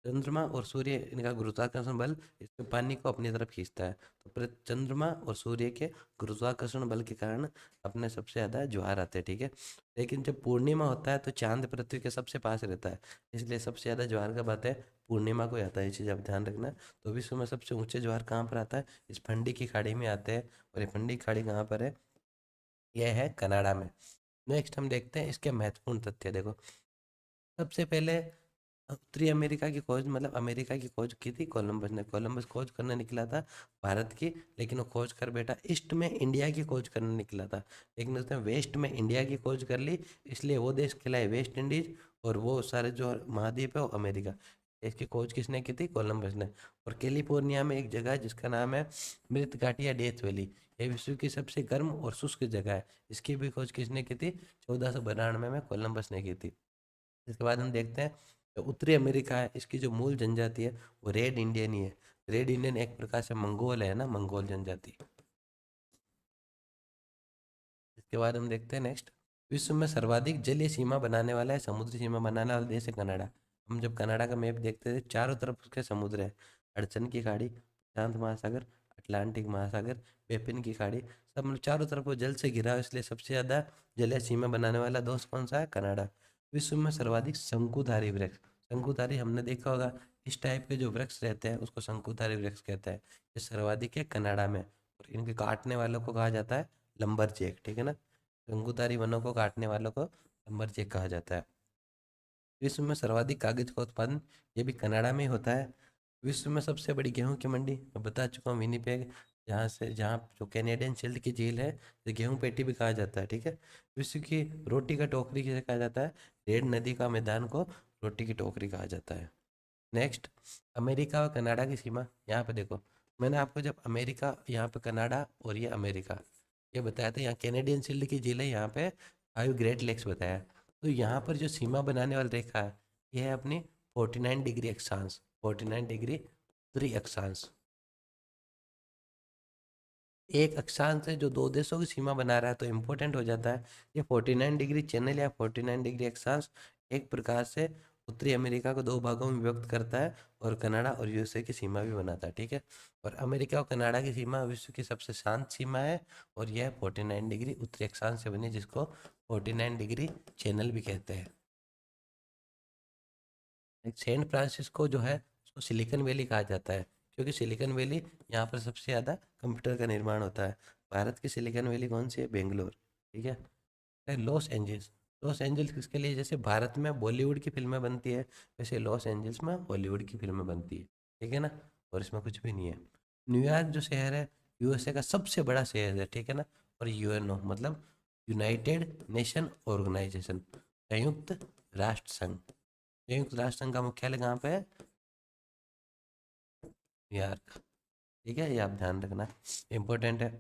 चंद्रमा और सूर्य, इनका गुरुत्वाकर्षण बल इसके पानी को अपनी तरफ खींचता है। तो चंद्रमा और सूर्य के गुरुत्वाकर्षण बल के कारण अपने सबसे ज़्यादा ज्वार आते हैं, ठीक है। लेकिन जब पूर्णिमा होता है तो चांद पृथ्वी के सबसे पास रहता है, इसलिए सबसे ज़्यादा ज्वार कब आता है, पूर्णिमा को आता है। ये चीज़ आप ध्यान रखना। तो विश्व में सबसे ऊंचे ज्वार कहाँ पर आता है, इस फंडी की खाड़ी में आते हैं। और ये फंडी की खाड़ी कहाँ पर है, यह है कनाडा में। नेक्स्ट हम देखते हैं इसके महत्वपूर्ण तथ्य। देखो, सबसे पहले उत्तरी अमेरिका की खोज, मतलब अमेरिका की खोज की थी कोलंबस ने। कोलंबस खोज करने निकला था भारत की, लेकिन वो खोज कर बैठा ईस्ट में इंडिया की खोज करने निकला था, लेकिन उसने वेस्ट में इंडिया की खोज कर ली, इसलिए वो देश कहलाए वेस्ट इंडीज। और वो सारे जो महाद्वीप है वो अमेरिका। इसकी खोज किसने की थी, कोलंबस ने। और कैलिफोर्निया में एक जगह है जिसका नाम है मृत घाटी या डेथ वैली, ये विश्व की सबसे गर्म और शुष्क जगह है। इसकी भी खोज किसने की थी, 1492 में कोलंबस ने की थी। इसके बाद हम देखते हैं जो उत्तरी अमेरिका है, इसकी जो मूल जनजाति है वो रेड इंडियन ही है। रेड इंडियन एक प्रकार से मंगोल है ना, मंगोल जनजाति। इसके बाद हम देखते हैं नेक्स्ट, विश्व में सर्वाधिक जलीय सीमा बनाने वाला है, समुद्री सीमा बनाने वाला देश है कनाडा। हम जब कनाडा का मैप देखते थे, चारों तरफ उसके समुद्र है, अड़चन की खाड़ी, प्रशांत महासागर, अटलांटिक महासागर, बेपिन की खाड़ी, सब मतलब चारों तरफ वो जल से घिरा है, इसलिए सबसे ज़्यादा जलीय सीमा बनाने वाला देश कौन सा है, कनाडा। विश्व में सर्वाधिक शंकुधारी वृक्ष, शंकुधारी हमने देखा होगा, इस टाइप के जो वृक्ष रहते हैं उसको शंकुधारी वृक्ष कहते हैं। ये सर्वाधिक है कनाडा में, और इनके काटने वालों को कहा जाता है लंबरचेक, ठीक है ना। गंगोत्री वनों को काटने वालों को लंबरचेक कहा जाता है। विश्व में सर्वाधिक कागज का उत्पादन ये भी कनाडा में ही होता है। विश्व में सबसे बड़ी गेहूं की मंडी मैं बता चुका हूँ, विनिपेग, जहाँ जो कैनेडियन शिल्ड की झील है, तो गेहूं पेटी भी कहा जाता है, ठीक है। विश्व की रोटी का टोकरी किसे कहा जाता है, रेड नदी का मैदान को रोटी की टोकरी कहा जाता है। नेक्स्ट, अमेरिका और कनाडा की सीमा। यहाँ पे देखो, मैंने आपको जब अमेरिका, यहाँ पे कनाडा और ये अमेरिका, ये बताया था। यहाँ कैनेडियन शील्ड की झील है, यहाँ पे 5 ग्रेट लेक्स बताया। तो यहाँ पर जो सीमा बनाने वाली रेखा है, ये है अपनी 49 डिग्री अक्षांश, 49 डिग्री उत्तरी अक्षांश। एक अक्षांश से जो दो देशों की सीमा बना रहा है तो इम्पोर्टेंट हो जाता है। ये 49 डिग्री चैनल या 49 डिग्री अक्षांश एक प्रकार से उत्तरी अमेरिका को दो भागों में विभक्त करता है, और कनाडा और यूएसए की सीमा भी बनाता है, ठीक है। और अमेरिका और कनाडा की सीमा विश्व की सबसे शांत सीमा है, और यह 49 डिग्री उत्तरी अक्षांश से बनी, जिसको 49 डिग्री चैनल भी कहते हैं। सेंट फ्रांसिस्को जो है उसको सिलिकन वैली कहा जाता है, क्योंकि सिलिकन वैली, यहाँ पर सबसे ज़्यादा कंप्यूटर का निर्माण होता है। भारत की सिलिकन वैली कौन सी है, बेंगलोर, ठीक है। लॉस एंजल्स, लॉस एंजल्स किसके लिए, जैसे भारत में बॉलीवुड की फिल्में बनती है, वैसे लॉस एंजल्स में हॉलीवुड की फिल्में बनती है, ठीक है ना। और इसमें कुछ भी नहीं है। न्यूयॉर्क जो शहर है यूएसए का सबसे बड़ा शहर है, ठीक है ना। और यूएनओ मतलब यूनाइटेड नेशन ऑर्गेनाइजेशन, संयुक्त राष्ट्र संघ, संयुक्त राष्ट्र संघ का मुख्यालय कहाँ पे है, न्यूयॉर्क, ठीक है। ये आप ध्यान रखना, इम्पोर्टेंट है।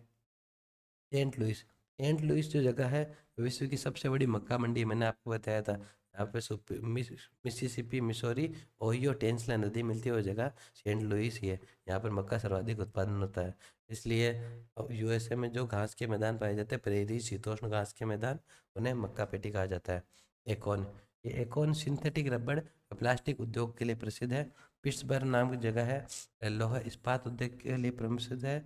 सेंट लुइस, सेंट लुइस जो जगह है विश्व की सबसे बड़ी मक्का मंडी है, मैंने आपको बताया था। यहाँ पे मिसिसिपी, मिसौरी, ओहियो, टेंसला नदी मिलती है, वो जगह सेंट लुइस ही है। यहाँ पर मक्का सर्वाधिक उत्पादन होता है, इसलिए यूएसए में जो घास के मैदान पाए जाते हैं, प्रेरी, शीतोष्ण घास के मैदान, उन्हें मक्का पेटी कहा जाता है। एकोन, ये एकोन सिंथेटिक रबड़ प्लास्टिक उद्योग के लिए प्रसिद्ध है। पिट्सबर्ग नाम की जगह है, लोहा इस्पात उद्योग के लिए प्रसिद्ध है।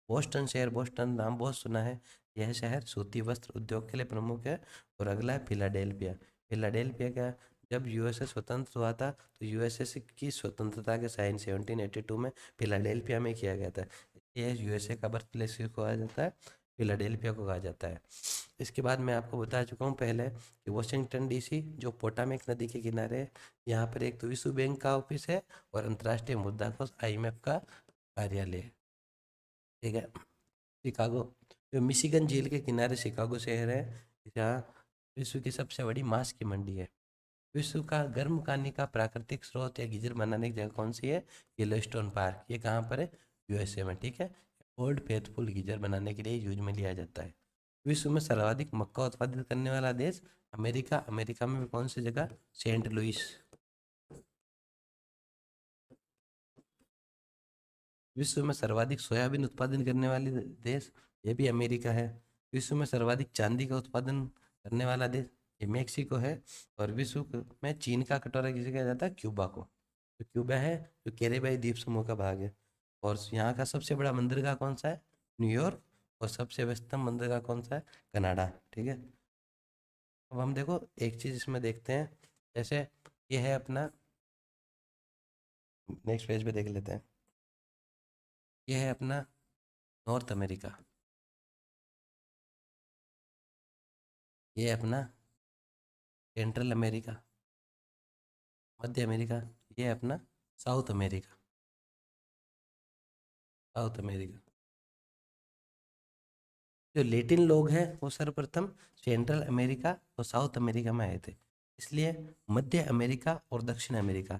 बोस्टन शहर, बोस्टन नाम बहुत सुना है, यह शहर सूती वस्त्र उद्योग के लिए प्रमुख है। और अगला है फिलाडेल्फिया। फिलाडेल्फिया का, जब यूएसए स्वतंत्र हुआ था तो यूएसए की स्वतंत्रता के साइन 1782 में फिलाडेल्फिया में किया गया था। यह यूएसए का बर्थ प्लेस को कहा जाता है, फिलाडेल्फिया को कहा जाता है। इसके बाद मैं आपको बता चुका हूँ पहले कि वॉशिंगटन डीसी जो पोटामेक नदी के किनारे है, यहाँ पर एक तो विश्व बैंक का ऑफिस है, और अंतर्राष्ट्रीय मुद्रा कोष IMF का कार्यालय है, ठीक है। शिकागो, जो मिशिगन झील के किनारे शिकागो शहर है, जहाँ विश्व की सबसे बड़ी मांस की मंडी है। विश्व का गर्म पानी का प्राकृतिक स्रोत या गीजर बनाने की जगह कौन सी है, येलोस्टोन पार्क, ये कहाँ पर है, यूएसए में, ठीक है। ओल्ड फेथफुल गीजर बनाने के लिए यूज में लिया जाता है। विश्व में सर्वाधिक मक्का उत्पादित करने वाला देश अमेरिका, अमेरिका में भी कौन सी जगह, सेंट लुइस। विश्व में सर्वाधिक सोयाबीन उत्पादन करने वाले देश, ये भी अमेरिका है। विश्व में सर्वाधिक चांदी का उत्पादन करने वाला देश, ये मेक्सिको है। और विश्व में चीन का कटोरा किसे कहा जाता है? क्यूबा को। तो क्यूबा है जो कैरेबियाई द्वीप समूह का भाग है। और यहाँ का सबसे बड़ा बंदरगाह कौन सा है? न्यूयॉर्क। और सबसे व्यस्तम बंदरगाह कौन सा है? कनाडा। ठीक है। अब हम देखो एक चीज़ इसमें देखते हैं, जैसे ये है अपना, नेक्स्ट पेज पे देख लेते हैं। ये है अपना नॉर्थ अमेरिका, ये है अपना सेंट्रल अमेरिका, मध्य अमेरिका, ये है अपना साउथ अमेरिका। South America. जो लेटिन लोग हैं वो सर्वप्रथम सेंट्रल अमेरिका और साउथ अमेरिका में आए थे, इसलिए मध्य अमेरिका और दक्षिण अमेरिका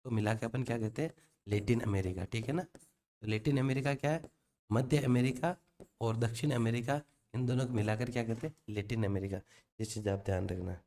को मिला के अपन क्या कहते हैं? Latin America. ठीक है ना? तो लेटिन अमेरिका क्या है? मध्य अमेरिका और दक्षिण अमेरिका, इन दोनों को मिलाकर क्या कहते हैं? Latin America. ये चीज़ आप ध्यान रखना।